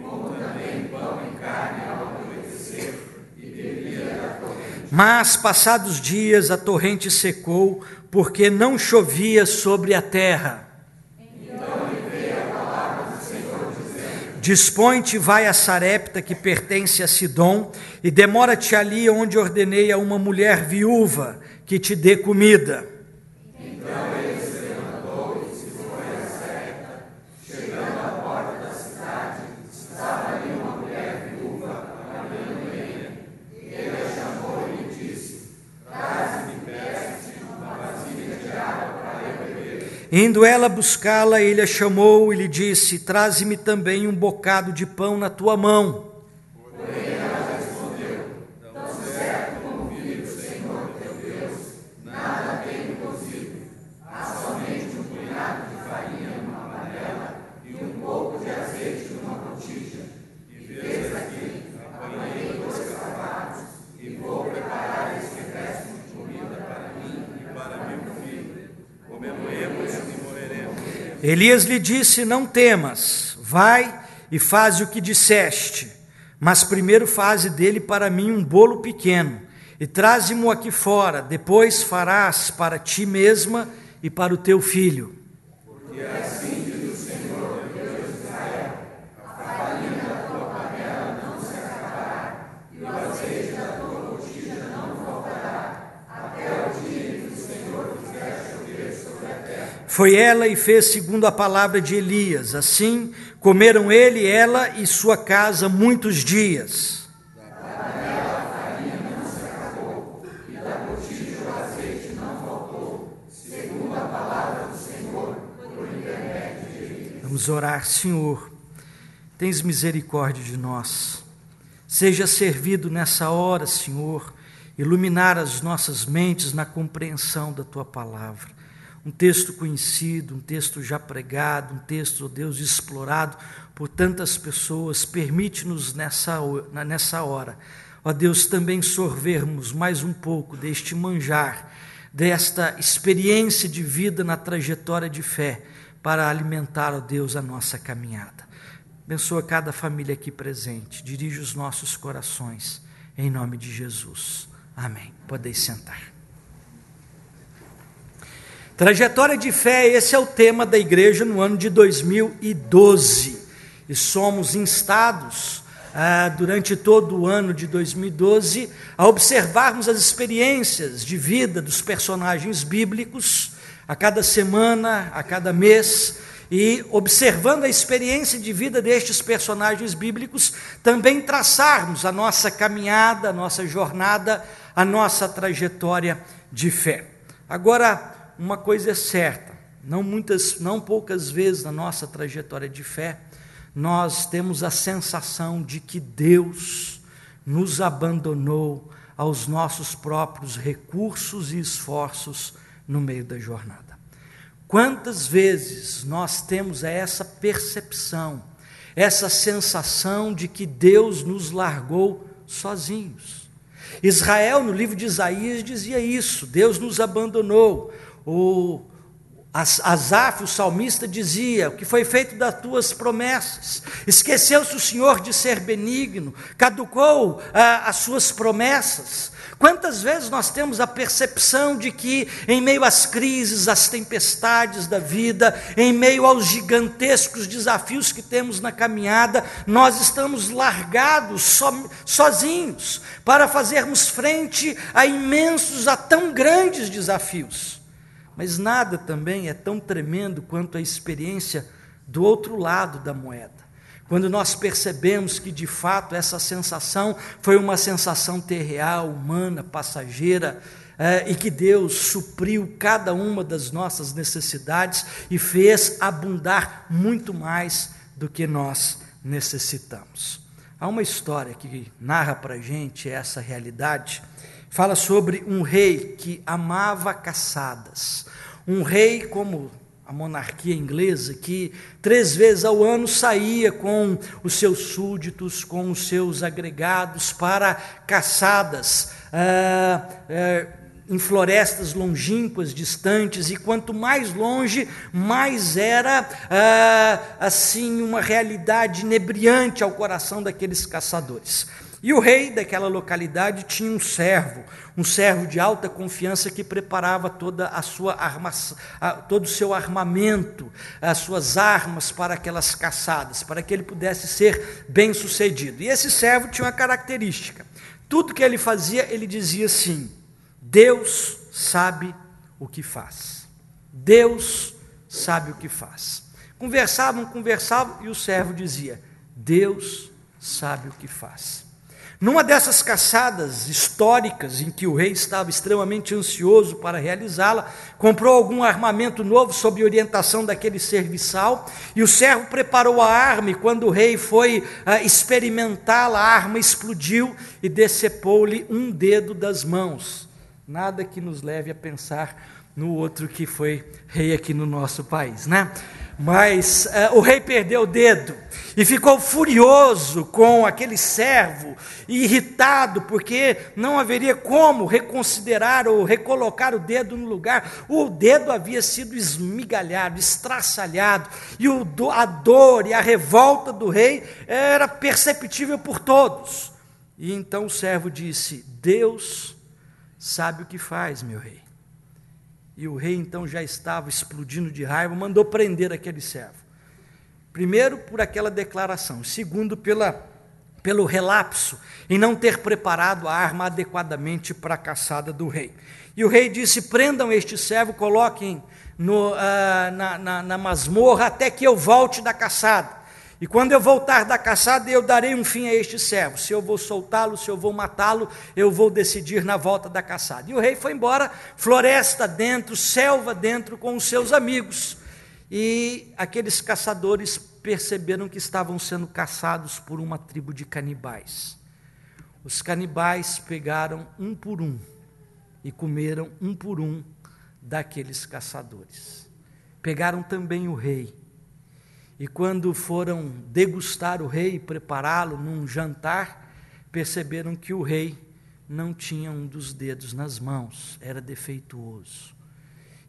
como também pão e carne ao anoitecer, e bebia da torrente. Mas, passados dias, a torrente secou, porque não chovia sobre a terra. Dispõe-te, vai a Sarepta, que pertence a Sidom, e demora-te ali onde ordenei a uma mulher viúva que te dê comida. Então ele se levantou e se foi a Sarepta. Chegando à porta da cidade, estava ali uma mulher viúva, trabalhando lenha. Ele a chamou e lhe disse: traze-me depressa uma vasilha de água para eu beber. Indo ela buscá-la, ele a chamou e lhe disse: traze-me também um bocado de pão na tua mão. Porém ela respondeu: tão certo como vive o Senhor teu Deus, nada tenho cozido, há somente um punhado de farinha numa panela e um pouco de azeite numa botija. E vês aqui, apanhei 2 cavalos e vou preparar este resto de comida para mim e para meu filho. Comeremos e morreremos. Elias lhe disse: não temas, vai e faze o que disseste, mas primeiro faze dele para mim um bolo pequeno, e traze-mo aqui fora, depois farás para ti mesma e para o teu filho. Porque assim diz o Senhor, Deus de Israel: a farinha da tua panela não se acabará, e o azeite da tua botija não faltará, até o dia em que o Senhor fizer chover sobre a terra. Foi ela e fez segundo a palavra de Elias. Assim comeram ele, ela e sua casa muitos dias. Da panela a farinha não se acabou, e da botija o azeite não faltou, segundo a palavra do Senhor, por intermédio de Elias. Vamos orar. Senhor, tens misericórdia de nós. Seja servido nessa hora, Senhor, iluminar as nossas mentes na compreensão da tua palavra. Um texto conhecido, um texto já pregado, um texto, ó Deus, explorado por tantas pessoas. Permite-nos nessa hora, ó Deus, também sorvermos mais um pouco deste manjar, desta experiência de vida na trajetória de fé, para alimentar, ó Deus, a nossa caminhada. Abençoa cada família aqui presente, dirige os nossos corações, em nome de Jesus. Amém. Podeis sentar. Trajetória de fé, esse é o tema da igreja no ano de 2012. E somos instados, durante todo o ano de 2012, a observarmos as experiências de vida dos personagens bíblicos, a cada semana, a cada mês, e observando a experiência de vida destes personagens bíblicos, também traçarmos a nossa caminhada, a nossa jornada, a nossa trajetória de fé. Agora, uma coisa é certa, não poucas vezes na nossa trajetória de fé, nós temos a sensação de que Deus nos abandonou aos nossos próprios recursos e esforços no meio da jornada. Quantas vezes nós temos essa percepção, essa sensação de que Deus nos largou sozinhos? Israel, no livro de Isaías, dizia isso: Deus nos abandonou. Asaf, o salmista, dizia: o que foi feito das tuas promessas? Esqueceu-se o Senhor de ser benigno, caducou as suas promessas. Quantas vezes nós temos a percepção de que, em meio às crises, às tempestades da vida, em meio aos gigantescos desafios que temos na caminhada, nós estamos largados sozinhos para fazermos frente a imensos, a tão grandes desafios? Mas nada também é tão tremendo quanto a experiência do outro lado da moeda. Quando nós percebemos que, de fato, essa sensação foi uma sensação terreal, humana, passageira, e que Deus supriu cada uma das nossas necessidades e fez abundar muito mais do que nós necessitamos. Há uma história que narra para a gente essa realidade. Fala sobre um rei que amava caçadas. Um rei como a monarquia inglesa, que 3 vezes ao ano saía com os seus súditos, com os seus agregados para caçadas em florestas longínquas, distantes, e quanto mais longe, mais era assim uma realidade inebriante ao coração daqueles caçadores. E o rei daquela localidade tinha um servo de alta confiança que preparava toda a sua todo o seu armamento, as suas armas para aquelas caçadas, para que ele pudesse ser bem sucedido. E esse servo tinha uma característica: tudo que ele fazia, ele dizia assim: Deus sabe o que faz. Deus sabe o que faz. Conversavam, e o servo dizia: Deus sabe o que faz. Numa dessas caçadas históricas, em que o rei estava extremamente ansioso para realizá-la, comprou algum armamento novo sob orientação daquele serviçal, e o servo preparou a arma, e quando o rei foi experimentá-la, a arma explodiu e decepou-lhe um dedo das mãos. Nada que nos leve a pensar no outro que foi rei aqui no nosso país, né? Mas o rei perdeu o dedo e ficou furioso com aquele servo, irritado, porque não haveria como reconsiderar ou recolocar o dedo no lugar. O dedo havia sido esmigalhado, estraçalhado, e a dor e a revolta do rei era perceptível por todos. E então o servo disse: Deus sabe o que faz, meu rei. E o rei então já estava explodindo de raiva, mandou prender aquele servo. Primeiro por aquela declaração, segundo pelo relapso em não ter preparado a arma adequadamente para a caçada do rei. E o rei disse: prendam este servo, coloquem na masmorra até que eu volte da caçada. E quando eu voltar da caçada, eu darei um fim a este servo. Se eu vou soltá-lo, se eu vou matá-lo, eu vou decidir na volta da caçada. E o rei foi embora, floresta dentro, selva dentro, com os seus amigos. E aqueles caçadores perceberam que estavam sendo caçados por uma tribo de canibais. Os canibais pegaram um por um e comeram um por um daqueles caçadores. Pegaram também o rei. E quando foram degustar o rei e prepará-lo num jantar, perceberam que o rei não tinha um dos dedos nas mãos, era defeituoso.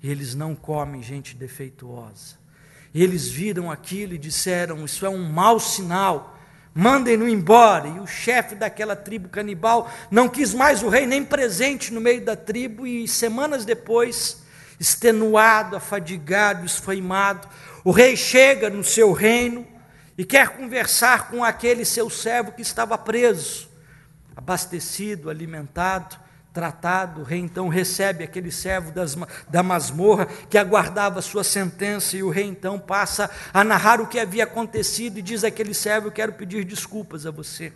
E eles não comem gente defeituosa. E eles viram aquilo e disseram: isso é um mau sinal, mandem-no embora. E o chefe daquela tribo canibal não quis mais o rei nem presente no meio da tribo, e semanas depois, extenuado, afadigado, esfaimado, o rei chega no seu reino e quer conversar com aquele seu servo que estava preso. Abastecido, alimentado, tratado, o rei então recebe aquele servo da masmorra que aguardava a sua sentença, e o rei então passa a narrar o que havia acontecido e diz àquele servo: eu quero pedir desculpas a você.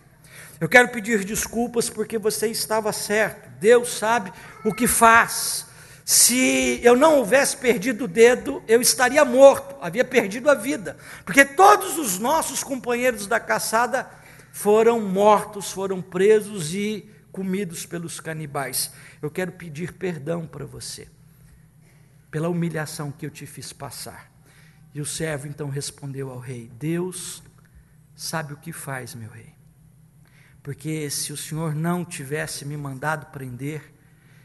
Eu quero pedir desculpas porque você estava certo. Deus sabe o que faz. Se eu não houvesse perdido o dedo, eu estaria morto, havia perdido a vida, porque todos os nossos companheiros da caçada foram mortos, foram presos e comidos pelos canibais. Eu quero pedir perdão para você, pela humilhação que eu te fiz passar. E o servo então respondeu ao rei: Deus sabe o que faz, meu rei, porque se o Senhor não tivesse me mandado prender,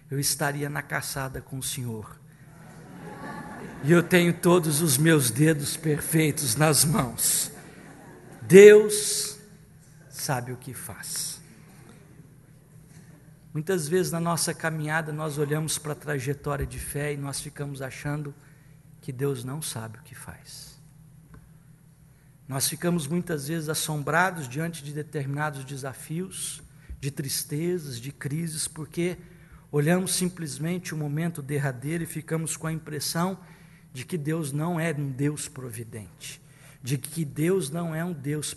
eu estaria na caçada com o Senhor. E eu tenho todos os meus dedos perfeitos nas mãos. Deus sabe o que faz. Muitas vezes na nossa caminhada nós olhamos para a trajetória de fé e nós ficamos achando que Deus não sabe o que faz. Nós ficamos muitas vezes assombrados diante de determinados desafios, de tristezas, de crises, porque olhamos simplesmente o momento derradeiro e ficamos com a impressão de que Deus não é um Deus providente, de que Deus não é um Deus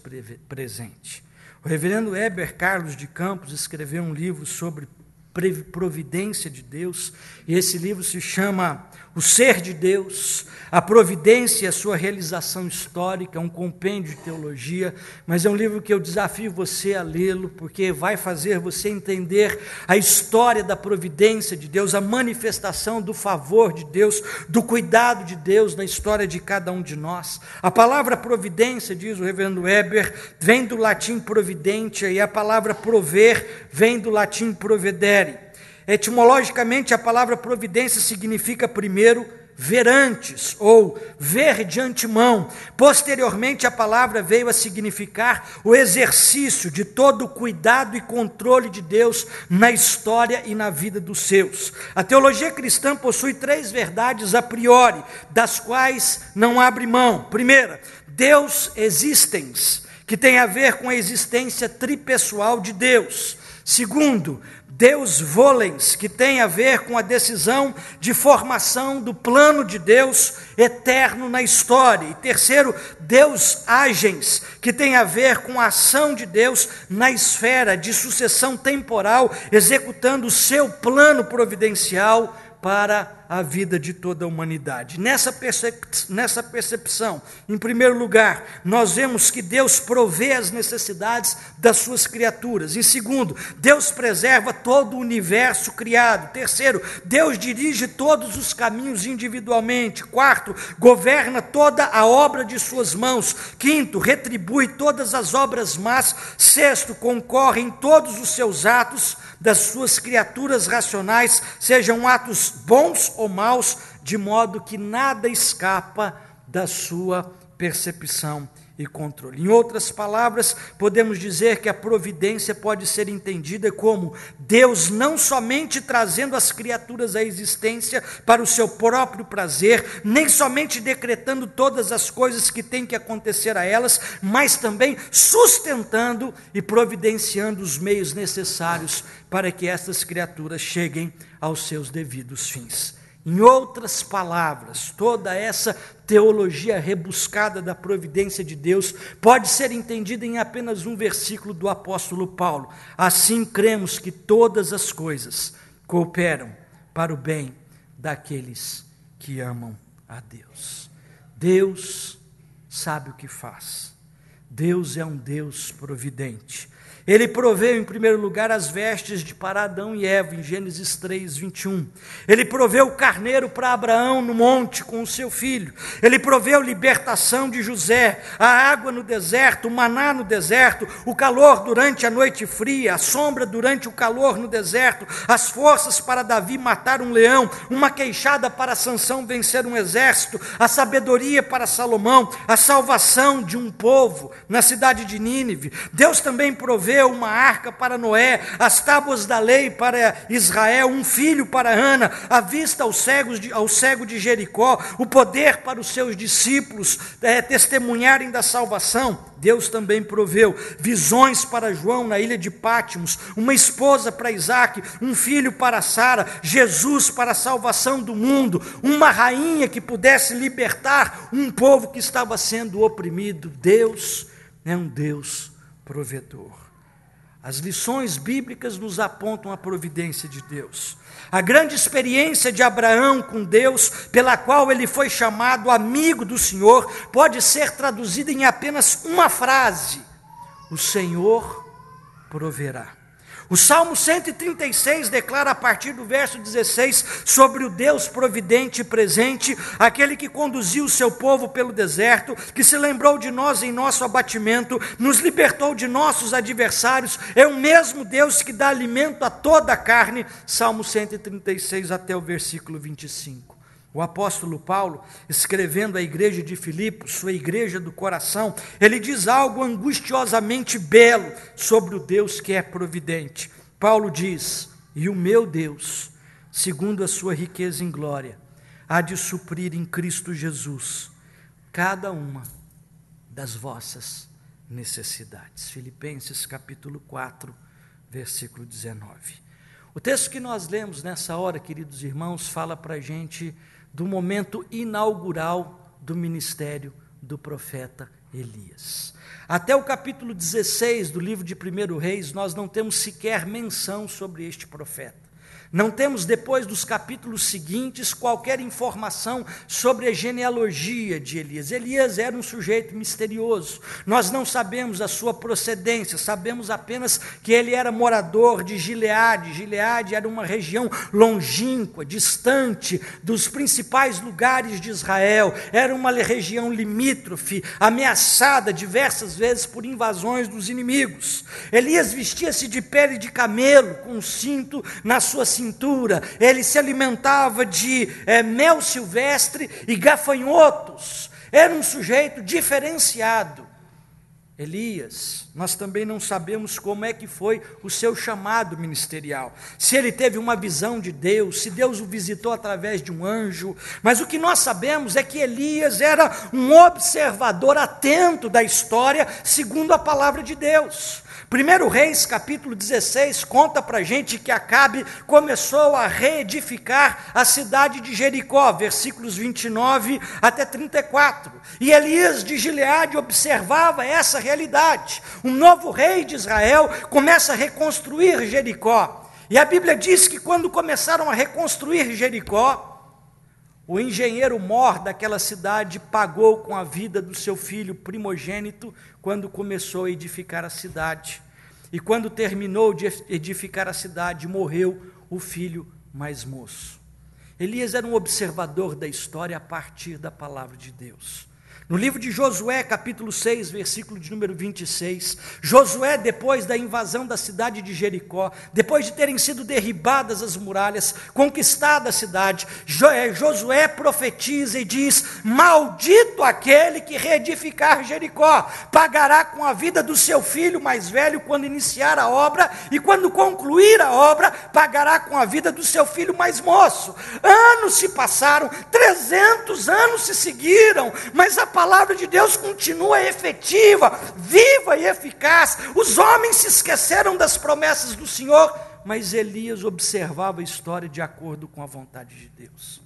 presente. O reverendo Heber Carlos de Campos escreveu um livro sobre providência de Deus, e esse livro se chama O Ser de Deus, a Providência e a Sua Realização Histórica, um compêndio de teologia, mas é um livro que eu desafio você a lê-lo, porque vai fazer você entender a história da providência de Deus, a manifestação do favor de Deus, do cuidado de Deus na história de cada um de nós. A palavra providência, diz o reverendo Weber, vem do latim providentia, e a palavra prover vem do latim provedere. Etimologicamente, a palavra providência significa primeiro ver antes, ou ver de antemão. Posteriormente, a palavra veio a significar o exercício de todo o cuidado e controle de Deus na história e na vida dos seus. A teologia cristã possui 3 verdades a priori, das quais não abre mão. Primeira, Deus existens, que tem a ver com a existência tripessoal de Deus. Segundo, Deus volens, que tem a ver com a decisão de formação do plano de Deus eterno na história. E terceiro, Deus agens, que tem a ver com a ação de Deus na esfera de sucessão temporal, executando o seu plano providencial para a vida de toda a humanidade. Nessa percepção, em primeiro lugar, nós vemos que Deus provê as necessidades das suas criaturas. Em segundo, Deus preserva todo o universo criado. Terceiro, Deus dirige todos os caminhos individualmente. Quarto, governa toda a obra de suas mãos. Quinto, retribui todas as obras más. Sexto, concorre em todos os seus atos das suas criaturas racionais, sejam atos bons ou maus, de modo que nada escapa da sua percepção e controle. Em outras palavras, podemos dizer que a providência pode ser entendida como Deus não somente trazendo as criaturas à existência para o seu próprio prazer, nem somente decretando todas as coisas que têm que acontecer a elas, mas também sustentando e providenciando os meios necessários para que estas criaturas cheguem aos seus devidos fins. Em outras palavras, toda essa teologia rebuscada da providência de Deus pode ser entendida em apenas um versículo do apóstolo Paulo. Assim cremos que todas as coisas cooperam para o bem daqueles que amam a Deus. Deus sabe o que faz. Deus é um Deus providente. Ele proveu, em primeiro lugar, as vestes para Adão e Eva, em Gênesis 3, 21. Ele proveu o carneiro para Abraão no monte com o seu filho. Ele proveu libertação de José, a água no deserto, o maná no deserto, o calor durante a noite fria, a sombra durante o calor no deserto, as forças para Davi matar um leão, uma queixada para Sansão vencer um exército, a sabedoria para Salomão, a salvação de um povo na cidade de Nínive. Deus também proveu uma arca para Noé, as tábuas da lei para Israel, um filho para Ana, a vista ao cego de Jericó, o poder para os seus discípulos testemunharem da salvação. Deus também proveu visões para João na ilha de Pátimos, uma esposa para Isaac, um filho para Sara, Jesus para a salvação do mundo, uma rainha que pudesse libertar um povo que estava sendo oprimido. Deus é um Deus provedor. As lições bíblicas nos apontam a providência de Deus. A grande experiência de Abraão com Deus, pela qual ele foi chamado amigo do Senhor, pode ser traduzida em apenas uma frase: o Senhor proverá. O Salmo 136 declara a partir do verso 16 sobre o Deus providente e presente, aquele que conduziu o seu povo pelo deserto, que se lembrou de nós em nosso abatimento, nos libertou de nossos adversários, é o mesmo Deus que dá alimento a toda a carne. Salmo 136 até o versículo 25. O apóstolo Paulo, escrevendo à igreja de Filipos, sua igreja do coração, ele diz algo angustiosamente belo sobre o Deus que é providente. Paulo diz: e o meu Deus, segundo a sua riqueza em glória, há de suprir em Cristo Jesus cada uma das vossas necessidades. Filipenses capítulo 4, versículo 19. O texto que nós lemos nessa hora, queridos irmãos, fala para a gente do momento inaugural do ministério do profeta Elias. Até o capítulo 16 do livro de 1 Reis, nós não temos sequer menção sobre este profeta. Não temos, depois dos capítulos seguintes, qualquer informação sobre a genealogia de Elias. Elias era um sujeito misterioso. Nós não sabemos a sua procedência, sabemos apenas que ele era morador de Gileade. Gileade era uma região longínqua, distante dos principais lugares de Israel. Era uma região limítrofe, ameaçada diversas vezes por invasões dos inimigos. Elias vestia-se de pele de camelo, com um cinto na sua cintura. Ele se alimentava de mel silvestre e gafanhotos. Era um sujeito diferenciado. Elias, nós também não sabemos como é que foi o seu chamado ministerial. Se ele teve uma visão de Deus, se Deus o visitou através de um anjo. Mas o que nós sabemos é que Elias era um observador atento da história, segundo a palavra de Deus. 1 Reis, capítulo 16, conta para a gente que Acabe começou a reedificar a cidade de Jericó, versículos 29 até 34. E Elias de Gileade observava essa realidade. Um novo rei de Israel começa a reconstruir Jericó. E a Bíblia diz que quando começaram a reconstruir Jericó, o engenheiro mor daquela cidade pagou com a vida do seu filho primogênito quando começou a edificar a cidade. E quando terminou de edificar a cidade, morreu o filho mais moço. Elias era um observador da história a partir da palavra de Deus. No livro de Josué, capítulo 6, versículo de número 26, Josué, depois da invasão da cidade de Jericó, depois de terem sido derribadas as muralhas, conquistada a cidade, Josué profetiza e diz: maldito aquele que reedificar Jericó, pagará com a vida do seu filho mais velho quando iniciar a obra, e quando concluir a obra, pagará com a vida do seu filho mais moço. Anos se passaram, 300 anos se seguiram, mas a palavra de Deus continua efetiva, viva e eficaz. Os homens se esqueceram das promessas do Senhor, mas Elias observava a história de acordo com a vontade de Deus.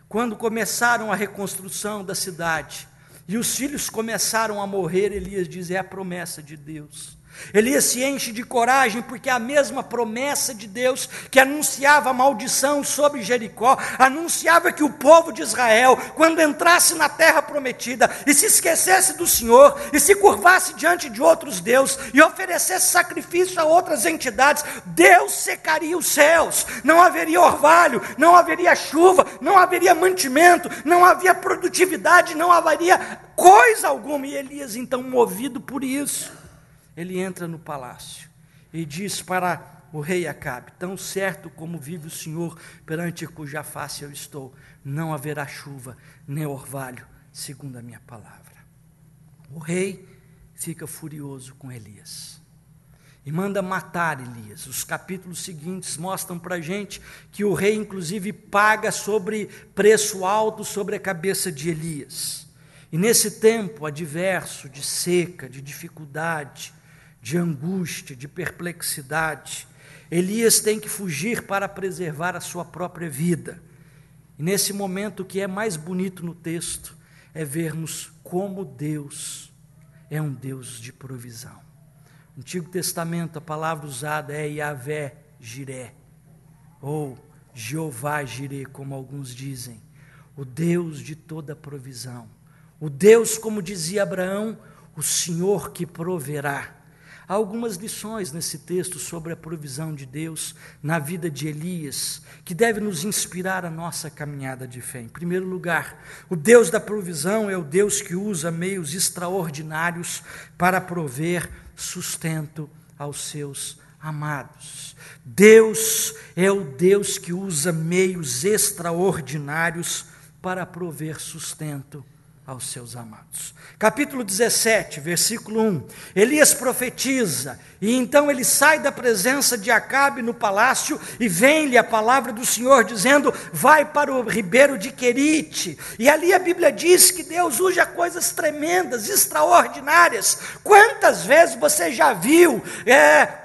Quando começaram a reconstrução da cidade, e os filhos começaram a morrer, Elias diz: é a promessa de Deus. Elias se enche de coragem, porque a mesma promessa de Deus que anunciava a maldição sobre Jericó, anunciava que o povo de Israel, quando entrasse na terra prometida e se esquecesse do Senhor, e se curvasse diante de outros deuses, e oferecesse sacrifício a outras entidades, Deus secaria os céus, não haveria orvalho, não haveria chuva, não haveria mantimento, não havia produtividade, não haveria coisa alguma. E Elias, então, movido por isso, ele entra no palácio e diz para o rei Acabe: tão certo como vive o Senhor, perante cuja face eu estou, não haverá chuva nem orvalho, segundo a minha palavra. O rei fica furioso com Elias e manda matar Elias. Os capítulos seguintes mostram para a gente que o rei inclusive paga sobre preço alto sobre a cabeça de Elias. E nesse tempo adverso, de seca, de dificuldade, de angústia, de perplexidade, Elias tem que fugir para preservar a sua própria vida. E nesse momento, o que é mais bonito no texto é vermos como Deus é um Deus de provisão. No Antigo Testamento, a palavra usada é Yahvé Jiré, ou Jeová Jiré, como alguns dizem, o Deus de toda provisão. O Deus, como dizia Abraão, o Senhor que proverá. Há algumas lições nesse texto sobre a provisão de Deus na vida de Elias, que deve nos inspirar a nossa caminhada de fé. Em primeiro lugar, o Deus da provisão é o Deus que usa meios extraordinários para prover sustento aos seus amados. Deus é o Deus que usa meios extraordinários para prover sustento aos seus amados. Capítulo 17, versículo 1. Elias profetiza, e então ele sai da presença de Acabe no palácio, e vem-lhe a palavra do Senhor, dizendo, vai para o ribeiro de Querite. E ali a Bíblia diz que Deus usa coisas tremendas, extraordinárias. Quantas vezes você já viu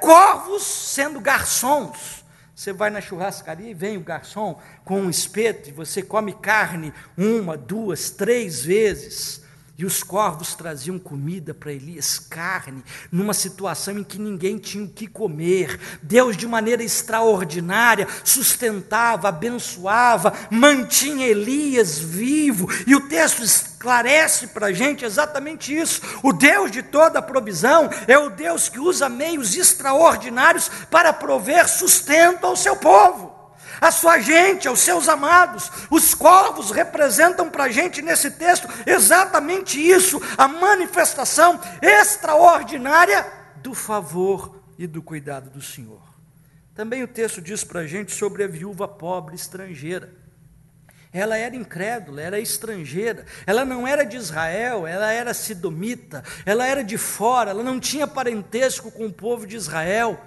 corvos sendo garçons? Você vai na churrascaria e vem o garçom com um espeto, e você come carne 1, 2, 3 vezes. E os corvos traziam comida para Elias, carne, numa situação em que ninguém tinha o que comer. Deus, de maneira extraordinária, sustentava, abençoava, mantinha Elias vivo. E o texto esclarece para a gente exatamente isso. O Deus de toda a provisão é o Deus que usa meios extraordinários para prover sustento ao seu povo, a sua gente, aos seus amados. Os corvos representam para a gente nesse texto exatamente isso, a manifestação extraordinária do favor e do cuidado do Senhor. Também o texto diz para a gente sobre a viúva pobre estrangeira. Ela era incrédula, era estrangeira, ela não era de Israel, ela era sidomita, ela era de fora, ela não tinha parentesco com o povo de Israel,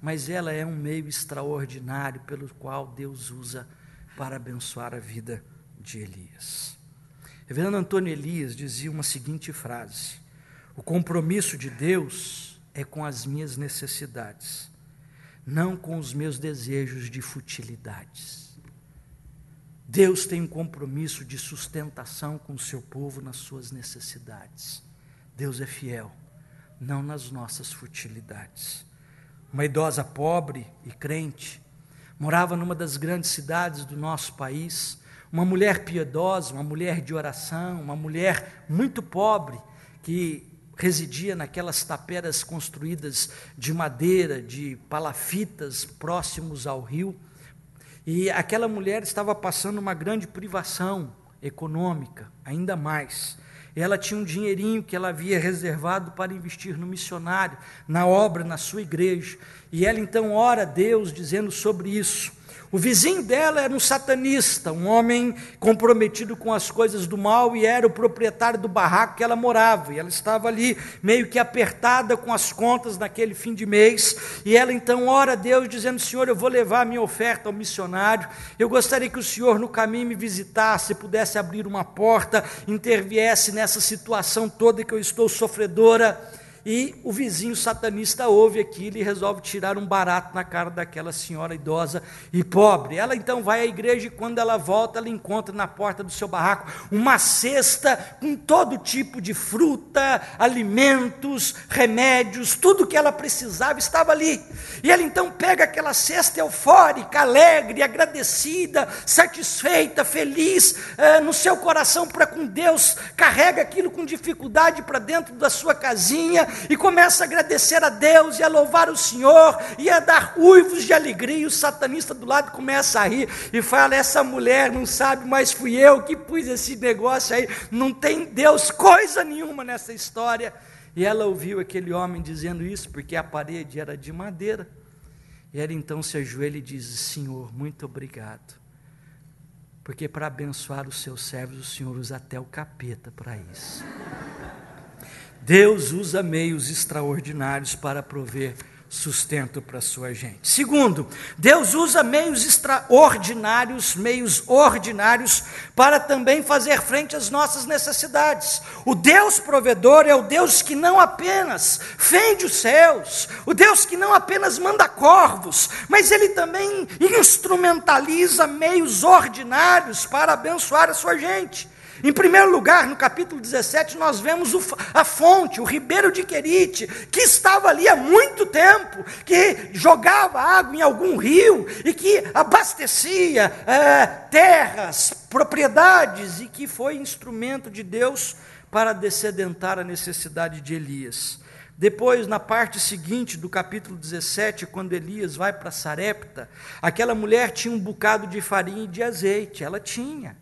mas ela é um meio extraordinário pelo qual Deus usa para abençoar a vida de Elias. Reverendo Antônio Elias dizia uma seguinte frase: o compromisso de Deus é com as minhas necessidades, não com os meus desejos de futilidades. Deus tem um compromisso de sustentação com o seu povo nas suas necessidades. Deus é fiel, não nas nossas futilidades. Uma idosa pobre e crente, morava numa das grandes cidades do nosso país, uma mulher piedosa, uma mulher de oração, uma mulher muito pobre, que residia naquelas taperas construídas de madeira, de palafitas, próximos ao rio, e aquela mulher estava passando uma grande privação econômica, ainda mais. Ela tinha um dinheirinho que ela havia reservado para investir no missionário, na obra, na sua igreja. E ela então ora a Deus dizendo sobre isso. O vizinho dela era um satanista, um homem comprometido com as coisas do mal, e era o proprietário do barraco que ela morava. E ela estava ali meio que apertada com as contas naquele fim de mês. E ela então ora a Deus dizendo: Senhor, eu vou levar a minha oferta ao missionário. Eu gostaria que o Senhor no caminho me visitasse, pudesse abrir uma porta, interviesse nessa situação toda que eu estou sofredora. E o vizinho satanista ouve aquilo e resolve tirar um barato na cara daquela senhora idosa e pobre. Ela então vai à igreja, e quando ela volta, ela encontra na porta do seu barraco uma cesta com todo tipo de fruta, alimentos, remédios, tudo que ela precisava estava ali. E ela então pega aquela cesta eufórica, alegre, agradecida, satisfeita, feliz, no seu coração para com Deus, carrega aquilo com dificuldade para dentro da sua casinha, e começa a agradecer a Deus e a louvar o Senhor e a dar uivos de alegria. E o satanista do lado começa a rir e fala: essa mulher não sabe, mas fui eu que pus esse negócio aí, não tem Deus coisa nenhuma nessa história. E ela ouviu aquele homem dizendo isso porque a parede era de madeira, e ela então se ajoelha e diz: Senhor, muito obrigado, porque para abençoar os seus servos o Senhor usa até o capeta para isso. Deus usa meios extraordinários para prover sustento para a sua gente. Segundo, Deus usa meios extraordinários, meios ordinários, para também fazer frente às nossas necessidades. O Deus provedor é o Deus que não apenas fende os céus, o Deus que não apenas manda corvos, mas Ele também instrumentaliza meios ordinários para abençoar a sua gente. Em primeiro lugar, no capítulo 17, nós vemos a fonte, o ribeiro de Querite, que estava ali há muito tempo, que jogava água em algum rio e que abastecia terras, propriedades, e que foi instrumento de Deus para descedentar a necessidade de Elias. Depois, na parte seguinte do capítulo 17, quando Elias vai para Sarepta, aquela mulher tinha um bocado de farinha e de azeite, ela tinha.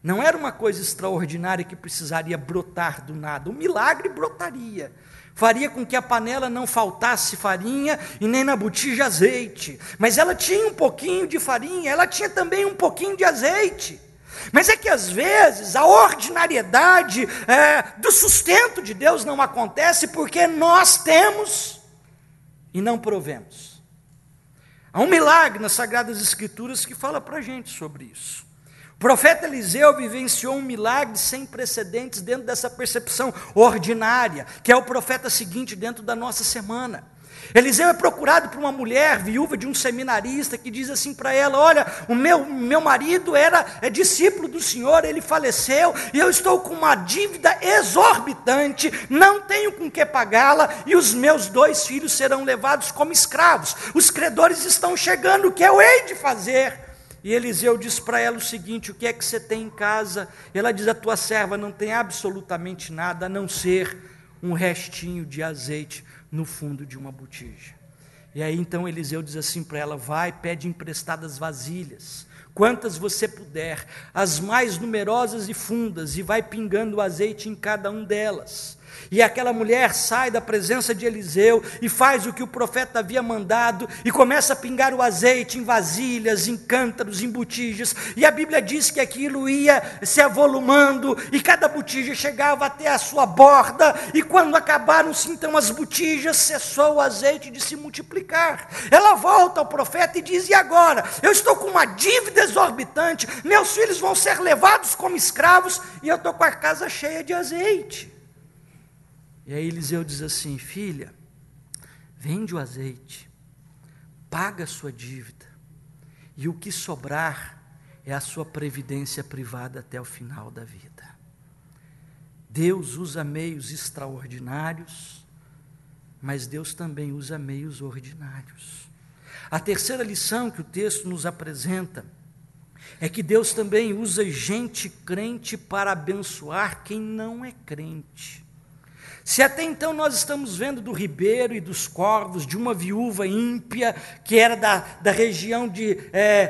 Não era uma coisa extraordinária que precisaria brotar do nada, um milagre brotaria. Faria com que a panela não faltasse farinha e nem na botija azeite. Mas ela tinha um pouquinho de farinha, ela tinha também um pouquinho de azeite. Mas é que às vezes a ordinariedade do sustento de Deus não acontece porque nós temos e não provemos. Há um milagre nas Sagradas Escrituras que fala para a gente sobre isso. O profeta Eliseu vivenciou um milagre sem precedentes dentro dessa percepção ordinária, que é o profeta seguinte dentro da nossa semana. Eliseu é procurado por uma mulher viúva de um seminarista que diz assim para ela: olha, o meu marido é discípulo do Senhor, ele faleceu e eu estou com uma dívida exorbitante, não tenho com que pagá-la e os meus 2 filhos serão levados como escravos, os credores estão chegando, o que eu hei de fazer? E Eliseu diz para ela o seguinte: o que é que você tem em casa? Ela diz: a tua serva não tem absolutamente nada a não ser um restinho de azeite no fundo de uma botija. E aí então Eliseu diz assim para ela: vai, pede emprestadas vasilhas, quantas você puder, as mais numerosas e fundas, e vai pingando o azeite em cada um delas. E aquela mulher sai da presença de Eliseu e faz o que o profeta havia mandado e começa a pingar o azeite em vasilhas, em cântaros, em botijas, e a Bíblia diz que aquilo ia se avolumando e cada botija chegava até a sua borda, e quando acabaram-se então as botijas, cessou o azeite de se multiplicar. Ela volta ao profeta e diz: e agora? Eu estou com uma dívida exorbitante, meus filhos vão ser levados como escravos e eu estou com a casa cheia de azeite. E aí Eliseu diz assim: filha, vende o azeite, paga a sua dívida, e o que sobrar é a sua previdência privada até o final da vida. Deus usa meios extraordinários, mas Deus também usa meios ordinários. A terceira lição que o texto nos apresenta é que Deus também usa gente crente para abençoar quem não é crente. Se até então nós estamos vendo do ribeiro e dos corvos, de uma viúva ímpia, que era da região de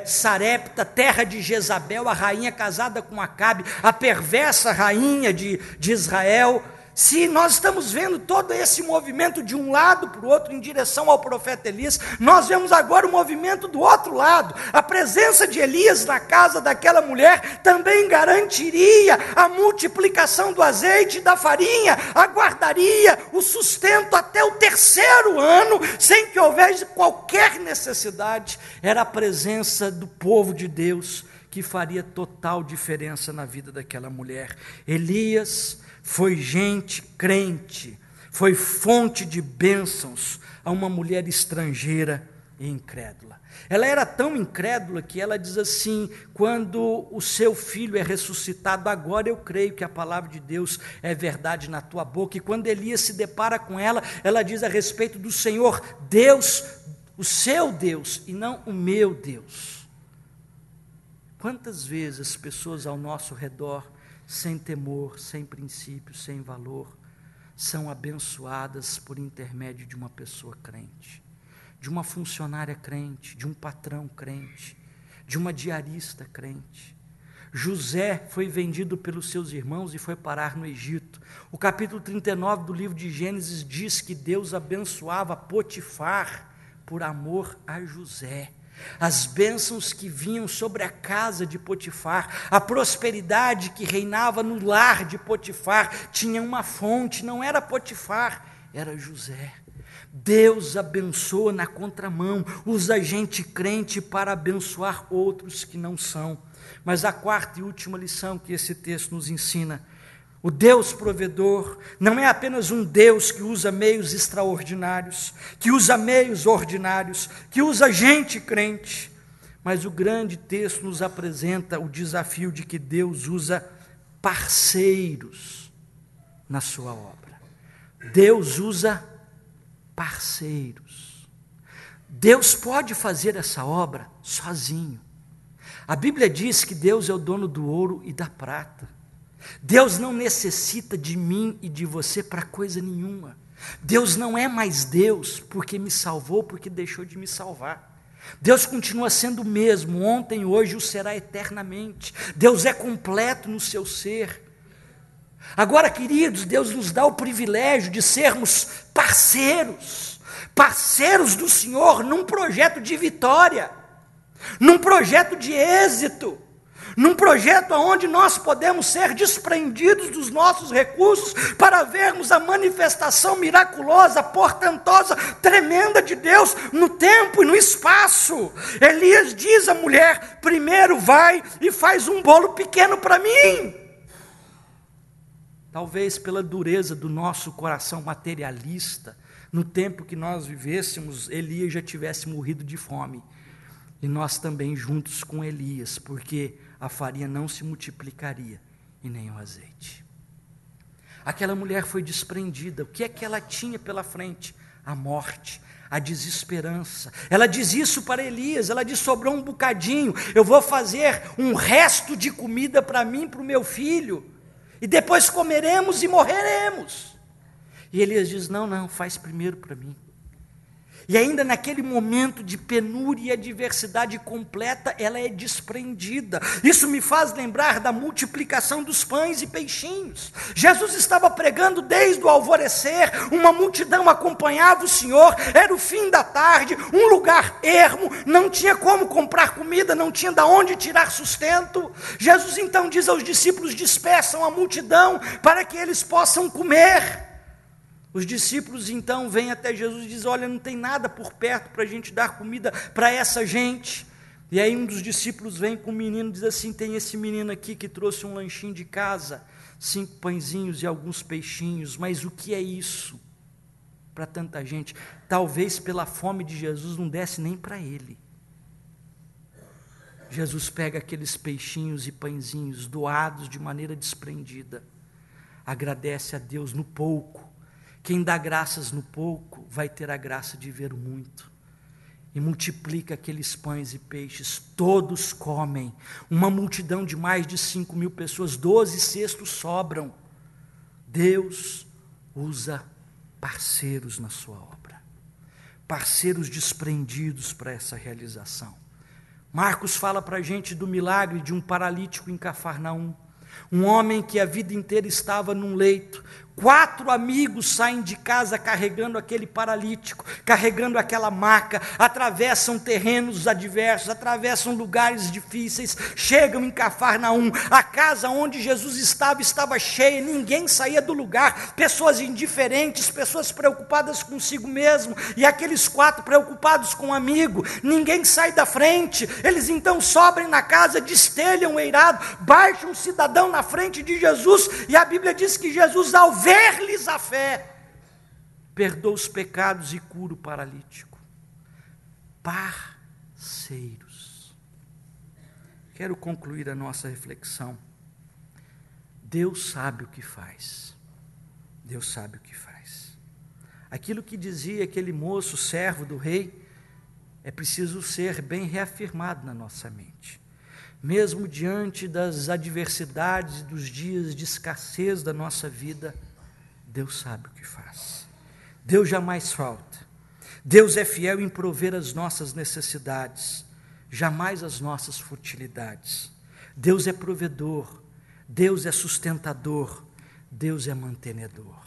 Sarepta, terra de Jezabel, a rainha casada com Acabe, a perversa rainha de Israel. Se nós estamos vendo todo esse movimento de um lado para o outro em direção ao profeta Elias, nós vemos agora o movimento do outro lado. A presença de Elias na casa daquela mulher também garantiria a multiplicação do azeite e da farinha, aguardaria o sustento até o 3º ano, sem que houvesse qualquer necessidade. Era a presença do povo de Deus que faria total diferença na vida daquela mulher. Elias foi gente crente, foi fonte de bênçãos a uma mulher estrangeira e incrédula. Ela era tão incrédula que ela diz assim: quando o seu filho é ressuscitado, agora eu creio que a palavra de Deus é verdade na tua boca. E quando Elias se depara com ela, ela diz a respeito do Senhor, Deus, o seu Deus e não o meu Deus. Quantas vezes as pessoas ao nosso redor, sem temor, sem princípio, sem valor, são abençoadas por intermédio de uma pessoa crente, de uma funcionária crente, de um patrão crente, de uma diarista crente. José foi vendido pelos seus irmãos e foi parar no Egito. O capítulo 39 do livro de Gênesis diz que Deus abençoava Potifar por amor a José. As bênçãos que vinham sobre a casa de Potifar, a prosperidade que reinava no lar de Potifar, tinha uma fonte, não era Potifar, era José. Deus abençoa na contramão, usa gente crente para abençoar outros que não são. Mas a quarta e última lição que esse texto nos ensina: o Deus provedor não é apenas um Deus que usa meios extraordinários, que usa meios ordinários, que usa gente crente, mas o grande texto nos apresenta o desafio de que Deus usa parceiros na sua obra. Deus usa parceiros. Deus pode fazer essa obra sozinho. A Bíblia diz que Deus é o dono do ouro e da prata. Deus não necessita de mim e de você para coisa nenhuma. Deus não é mais Deus porque me salvou, porque deixou de me salvar. Deus continua sendo o mesmo, ontem, hoje, o será eternamente. Deus é completo no seu ser. Agora, queridos, Deus nos dá o privilégio de sermos parceiros do Senhor num projeto de vitória, num projeto de êxito, num projeto onde nós podemos ser desprendidos dos nossos recursos para vermos a manifestação miraculosa, portentosa, tremenda de Deus no tempo e no espaço. Elias diz à mulher: primeiro vai e faz um bolo pequeno para mim. Talvez pela dureza do nosso coração materialista, no tempo que nós vivêssemos, Elias já tivesse morrido de fome. E nós também juntos com Elias, porque a farinha não se multiplicaria e nem o azeite. Aquela mulher foi desprendida. O que é que ela tinha pela frente? A morte, a desesperança. Ela diz isso para Elias, ela diz: sobrou um bocadinho, eu vou fazer um resto de comida para mim e para o meu filho, e depois comeremos e morreremos. E Elias diz: não, faz primeiro para mim. E ainda naquele momento de penúria e adversidade completa, ela é desprendida. Isso me faz lembrar da multiplicação dos pães e peixinhos. Jesus estava pregando desde o alvorecer, uma multidão acompanhava o Senhor, era o fim da tarde, um lugar ermo, não tinha como comprar comida, não tinha de onde tirar sustento. Jesus então diz aos discípulos: dispersam a multidão para que eles possam comer. Os discípulos então vêm até Jesus e dizem: olha, não tem nada por perto para a gente dar comida para essa gente. E aí um dos discípulos vem com o menino e diz assim: tem esse menino aqui que trouxe um lanchinho de casa, 5 pãezinhos e alguns peixinhos, mas o que é isso para tanta gente? Talvez pela fome de Jesus não desse nem para ele. Jesus pega aqueles peixinhos e pãezinhos doados de maneira desprendida, agradece a Deus no pouco. Quem dá graças no pouco vai ter a graça de ver o muito. E multiplica aqueles pães e peixes, todos comem. Uma multidão de mais de 5.000 pessoas, 12 cestos sobram. Deus usa parceiros na sua obra, parceiros desprendidos para essa realização. Marcos fala para a gente do milagre de um paralítico em Cafarnaum. Um homem que a vida inteira estava num leito. 4 amigos saem de casa carregando aquele paralítico, carregando aquela maca, atravessam terrenos adversos, atravessam lugares difíceis, chegam em Cafarnaum. A casa onde Jesus estava cheia, ninguém saía do lugar, pessoas indiferentes, pessoas preocupadas consigo mesmo, e aqueles 4 preocupados com um amigo, ninguém sai da frente. Eles então sobem na casa, destelham o eirado, baixam um cidadão na frente de Jesus, e a Bíblia diz que Jesus, ao ver-lhes a fé, perdoa os pecados e cura o paralítico. Parceiros. Quero concluir a nossa reflexão. Deus sabe o que faz. Deus sabe o que faz. Aquilo que dizia aquele moço, servo do rei, é preciso ser bem reafirmado na nossa mente. Mesmo diante das adversidades e dos dias de escassez da nossa vida, Deus sabe o que faz. Deus jamais falta. Deus é fiel em prover as nossas necessidades, jamais as nossas futilidades. Deus é provedor, Deus é sustentador, Deus é mantenedor.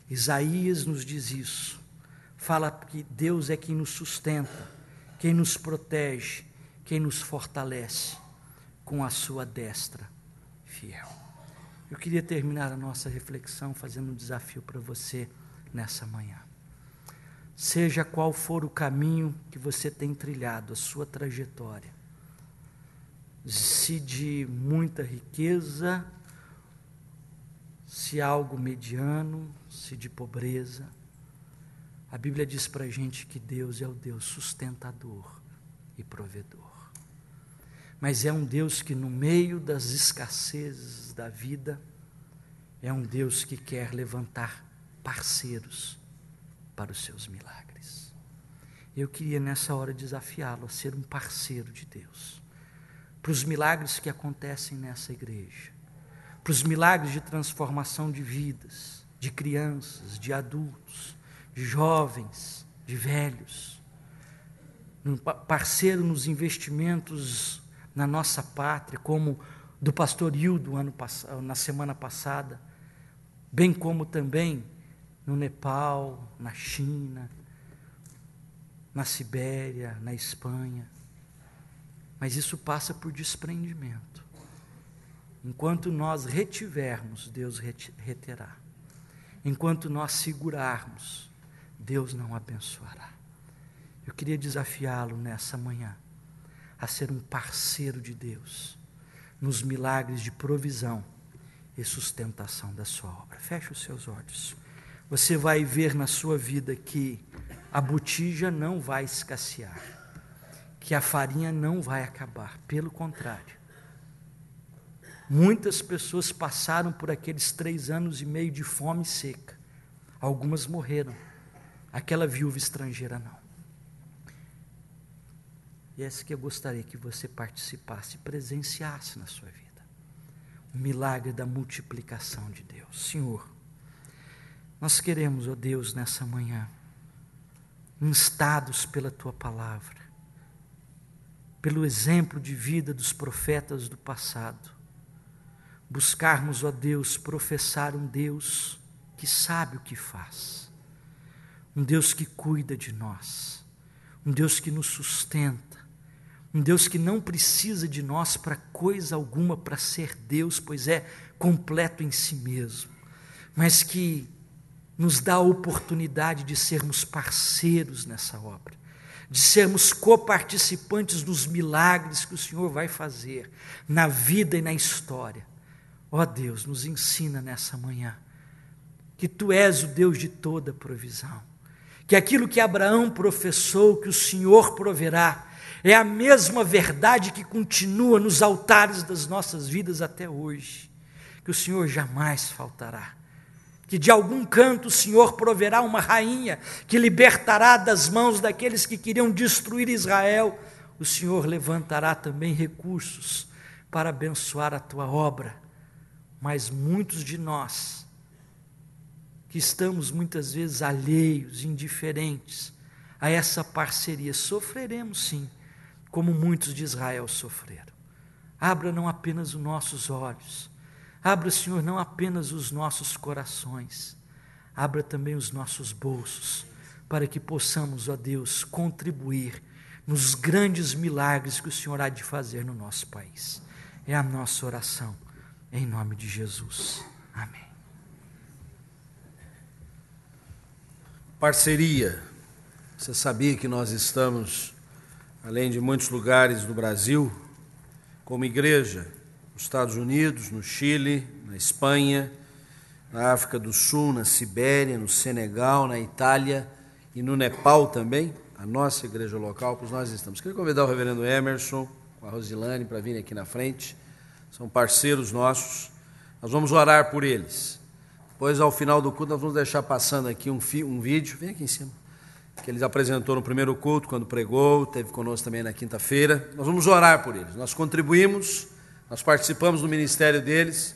Isaías nos diz isso. Fala que Deus é quem nos sustenta, quem nos protege, quem nos fortalece com a sua destra fiel. Eu queria terminar a nossa reflexão fazendo um desafio para você nessa manhã. Seja qual for o caminho que você tem trilhado, a sua trajetória, se de muita riqueza, se algo mediano, se de pobreza, a Bíblia diz para a gente que Deus é o Deus sustentador e provedor. mas é um Deus que no meio das escassezes da vida, é um Deus que quer levantar parceiros para os seus milagres. Eu queria nessa hora desafiá-lo a ser um parceiro de Deus, para os milagres que acontecem nessa igreja, para os milagres de transformação de vidas, de crianças, de adultos, de jovens, de velhos, um parceiro nos investimentos na nossa pátria, como do pastor Hildo na semana passada, bem como também no Nepal, na China, na Sibéria, na Espanha. Mas isso passa por desprendimento. Enquanto nós retivermos, Deus reterá. Enquanto nós segurarmos, Deus não abençoará. Eu queria desafiá-lo nessa manhã a ser um parceiro de Deus nos milagres de provisão e sustentação da sua obra. Feche os seus olhos. Você vai ver na sua vida que a botija não vai escassear, que a farinha não vai acabar, pelo contrário. Muitas pessoas passaram por aqueles 3 anos e meio de fome seca. Algumas morreram. Aquela viúva estrangeira não. E essa que eu gostaria que você participasse, presenciasse na sua vida. O milagre da multiplicação de Deus. Senhor, nós queremos, ó Deus, nessa manhã, instados pela Tua palavra, pelo exemplo de vida dos profetas do passado, buscarmos, ó Deus, professar um Deus que sabe o que faz, um Deus que cuida de nós, um Deus que nos sustenta, um Deus que não precisa de nós para coisa alguma para ser Deus, pois é completo em si mesmo, mas que nos dá a oportunidade de sermos parceiros nessa obra, de sermos coparticipantes dos milagres que o Senhor vai fazer na vida e na história. Ó Deus, nos ensina nessa manhã que Tu és o Deus de toda provisão, que aquilo que Abraão professou, que o Senhor proverá, é a mesma verdade que continua nos altares das nossas vidas até hoje, que o Senhor jamais faltará, que de algum canto o Senhor proverá uma rainha que libertará das mãos daqueles que queriam destruir Israel. O Senhor levantará também recursos para abençoar a Tua obra, mas muitos de nós, que estamos muitas vezes alheios, indiferentes a essa parceria, sofreremos sim, como muitos de Israel sofreram. Abra não apenas os nossos olhos, abra, Senhor, não apenas os nossos corações, abra também os nossos bolsos, para que possamos, ó Deus, contribuir nos grandes milagres que o Senhor há de fazer no nosso país. É a nossa oração, em nome de Jesus. Amém. Parceria. Você sabia que nós estamos, além de muitos lugares do Brasil, como igreja, nos Estados Unidos, no Chile, na Espanha, na África do Sul, na Sibéria, no Senegal, na Itália e no Nepal também, a nossa igreja local, pois nós estamos. Queria convidar o reverendo Emerson, com a Rosilane, para virem aqui na frente. São parceiros nossos. Nós vamos orar por eles. Depois, ao final do culto, nós vamos deixar passando aqui um vídeo, vem aqui em cima, que eles apresentou no primeiro culto, quando pregou, teve conosco também na quinta-feira. Nós vamos orar por eles. Nós contribuímos, nós participamos do ministério deles,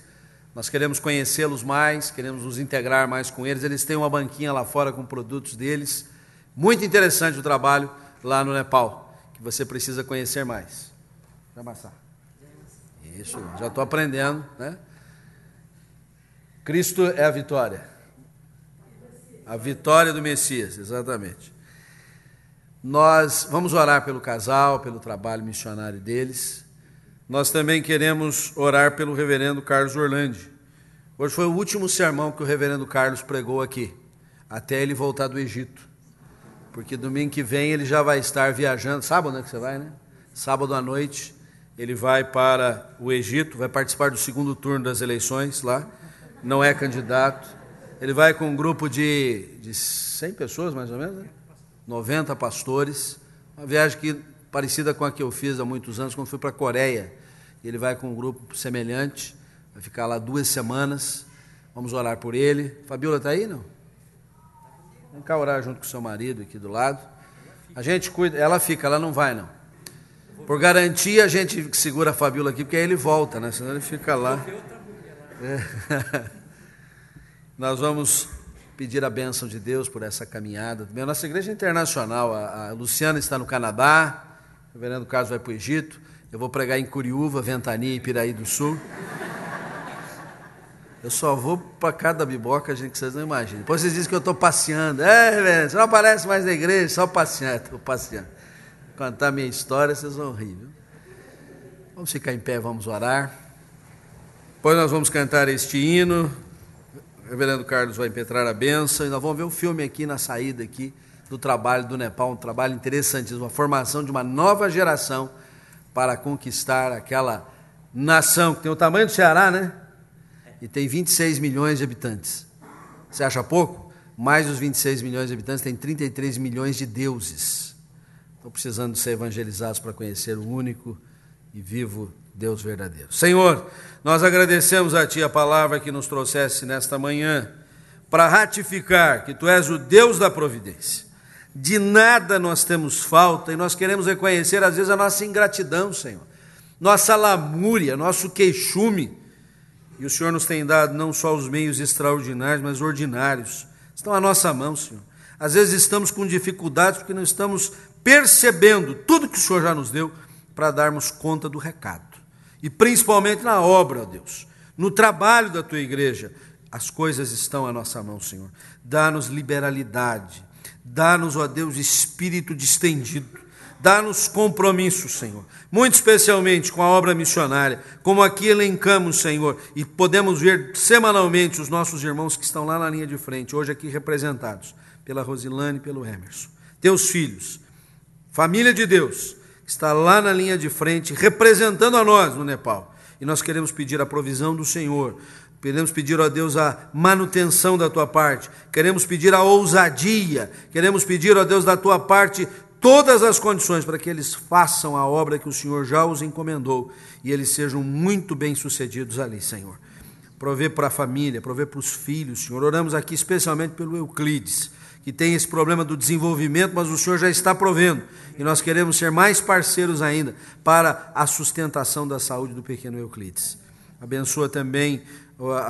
nós queremos conhecê-los mais, queremos nos integrar mais com eles. Eles têm uma banquinha lá fora com produtos deles. Muito interessante o trabalho lá no Nepal, que você precisa conhecer mais. Vai amassar. Isso, já estou aprendendo, né? Cristo é a vitória. A vitória do Messias, exatamente. Nós vamos orar pelo casal, pelo trabalho missionário deles. Nós também queremos orar pelo reverendo Carlos Orlandi. Hoje foi o último sermão que o reverendo Carlos pregou aqui, até ele voltar do Egito. Porque domingo que vem ele já vai estar viajando. Sábado, né, que você vai, né? Sábado à noite ele vai para o Egito, vai participar do segundo turno das eleições lá. Não é candidato. Ele vai com um grupo de 100 pessoas, mais ou menos, né? 90 pastores. Uma viagem que parecida com a que eu fiz há muitos anos, quando fui para a Coreia. Ele vai com um grupo semelhante, vai ficar lá 2 semanas. Vamos orar por ele. Fabiola está aí, não? Vem cá orar junto com o seu marido aqui do lado. A gente cuida, ela fica, ela não vai, não. Por garantia, a gente segura a Fabiola aqui, porque aí ele volta, né? Senão ele fica lá. Nós vamos pedir a bênção de Deus por essa caminhada. A nossa igreja é internacional, a Luciana está no Canadá, o reverendo Carlos vai para o Egito, eu vou pregar em Curiúva, Ventania e Piraí do Sul. Eu só vou para cada biboca, gente, que vocês não imaginam. Depois vocês dizem que eu estou passeando. Reverendo, você não aparece mais na igreja, só passeando. Estou passeando. Contar minha história, vocês vão rir, viu? Vamos ficar em pé, vamos orar. Depois nós vamos cantar este hino. O reverendo Carlos vai impetrar a bênção. E nós vamos ver um filme aqui na saída aqui do trabalho do Nepal. Um trabalho interessantíssimo. Uma formação de uma nova geração para conquistar aquela nação que tem o tamanho do Ceará, né? E tem 26 milhões de habitantes. Você acha pouco? Mais dos 26 milhões de habitantes, tem 33 milhões de deuses. Estão precisando ser evangelizados para conhecer o único e vivo Deus verdadeiro. Senhor, nós agradecemos a Ti a palavra que nos trouxesse nesta manhã, para ratificar que Tu és o Deus da providência. De nada nós temos falta e nós queremos reconhecer às vezes a nossa ingratidão, Senhor. Nossa lamúria, nosso queixume. E o Senhor nos tem dado não só os meios extraordinários, mas ordinários. Estão à nossa mão, Senhor. Às vezes estamos com dificuldades porque não estamos percebendo tudo que o Senhor já nos deu para darmos conta do recado. E principalmente na obra, ó Deus, no trabalho da Tua igreja, as coisas estão à nossa mão, Senhor. Dá-nos liberalidade, dá-nos, ó Deus, espírito distendido. Dá-nos compromisso, Senhor, muito especialmente com a obra missionária, como aqui elencamos, Senhor, e podemos ver semanalmente os nossos irmãos que estão lá na linha de frente, hoje aqui representados pela Rosilane e pelo Emerson. Teus filhos, família de Deus, que está lá na linha de frente, representando a nós no Nepal. E nós queremos pedir a provisão do Senhor, queremos pedir a Deus a manutenção da Tua parte, queremos pedir a ousadia, queremos pedir a Deus da Tua parte todas as condições para que eles façam a obra que o Senhor já os encomendou e eles sejam muito bem-sucedidos ali, Senhor. Provê para a família, provê para os filhos, Senhor. Oramos aqui especialmente pelo Euclides, que tem esse problema do desenvolvimento, mas o Senhor já está provendo. E nós queremos ser mais parceiros ainda para a sustentação da saúde do pequeno Euclides. Abençoa também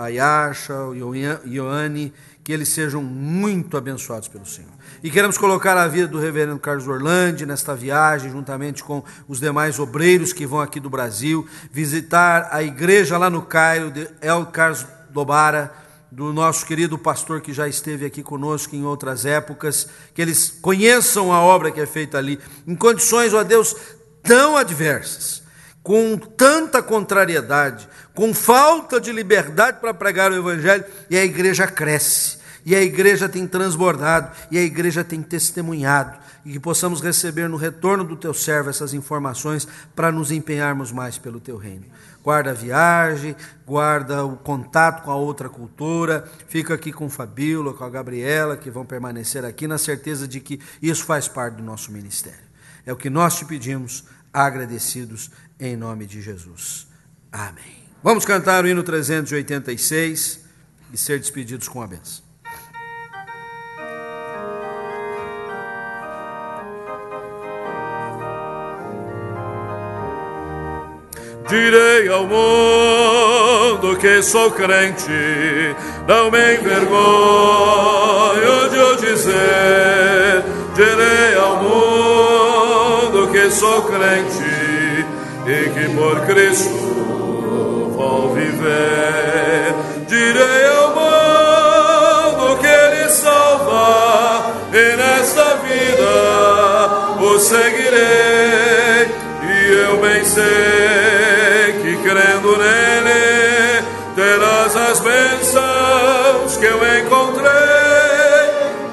a Yasha, o Ioane, que eles sejam muito abençoados pelo Senhor. E queremos colocar a vida do reverendo Carlos Orlandi nesta viagem, juntamente com os demais obreiros que vão aqui do Brasil, visitar a igreja lá no Cairo, de El Carlos Dobara, do nosso querido pastor que já esteve aqui conosco em outras épocas, que eles conheçam a obra que é feita ali, em condições, ó Deus, tão adversas, com tanta contrariedade, com falta de liberdade para pregar o Evangelho, e a igreja cresce, e a igreja tem transbordado, e a igreja tem testemunhado, e que possamos receber no retorno do Teu servo essas informações para nos empenharmos mais pelo Teu reino. Guarda a viagem, guarda o contato com a outra cultura, fica aqui com o Fabíola, com a Gabriela, que vão permanecer aqui, na certeza de que isso faz parte do nosso ministério. É o que nós Te pedimos, agradecidos em nome de Jesus. Amém. Vamos cantar o hino 386 e ser despedidos com a bênção. Direi ao mundo que sou crente, não me envergonho de o dizer. Direi ao mundo que sou crente e que por Cristo vou viver. Direi ao mundo que Ele salva e nesta vida o seguirei. E eu bem sei que crendo nele terás as bênçãos que eu encontrei.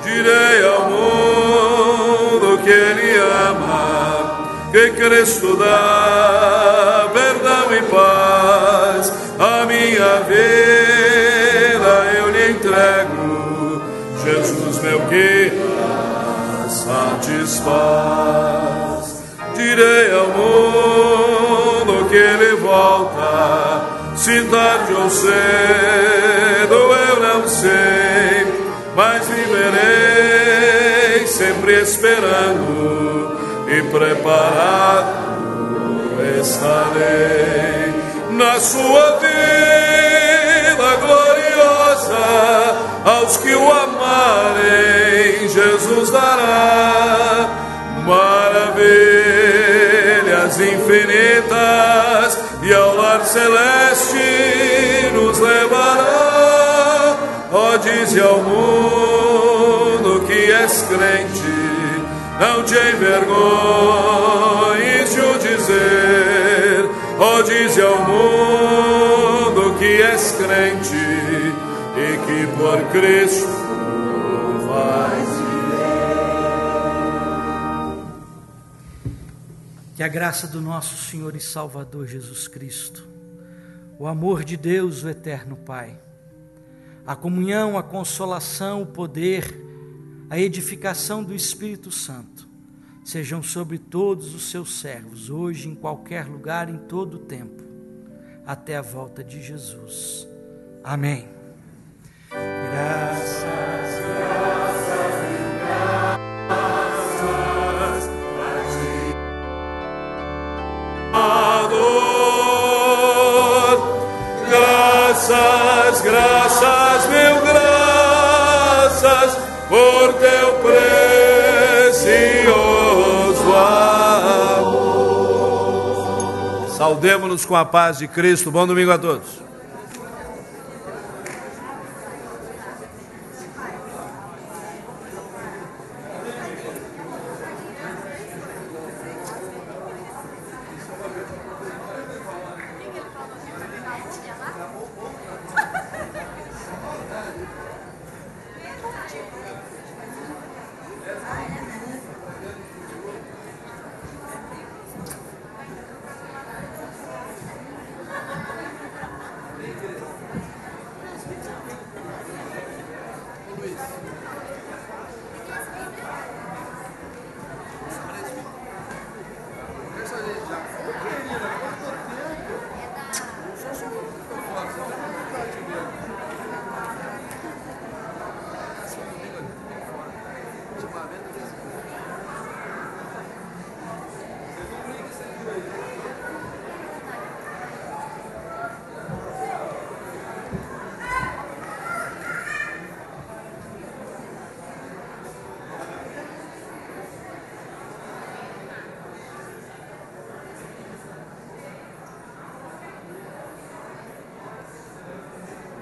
Direi ao mundo que Ele ama, que Cristo dá perdão e paz. A minha vida eu lhe entrego, Jesus meu que a satisfaz. direi ao mundo que ele volta, se tarde ou cedo eu não sei, mas viverei sempre esperando e preparado estarei na sua vida gloriosa. Aos que o amarem, Jesus dará maravilhas infinitas, e ao lar celeste nos levará. Ó, dize ao mundo que és crente, não te envergonhes de o dizer. Ó, dize ao mundo que és crente e que por Cristo vais viver. Que a graça do nosso Senhor e Salvador Jesus Cristo, o amor de Deus, o eterno Pai, a comunhão, a consolação, o poder, a edificação do Espírito Santo, sejam sobre todos os seus servos, hoje, em qualquer lugar, em todo o tempo, até a volta de Jesus. Amém. Graças a ti, graças, mil graças, por teu precioso amor. Saudemo-nos com a paz de Cristo. Bom domingo a todos.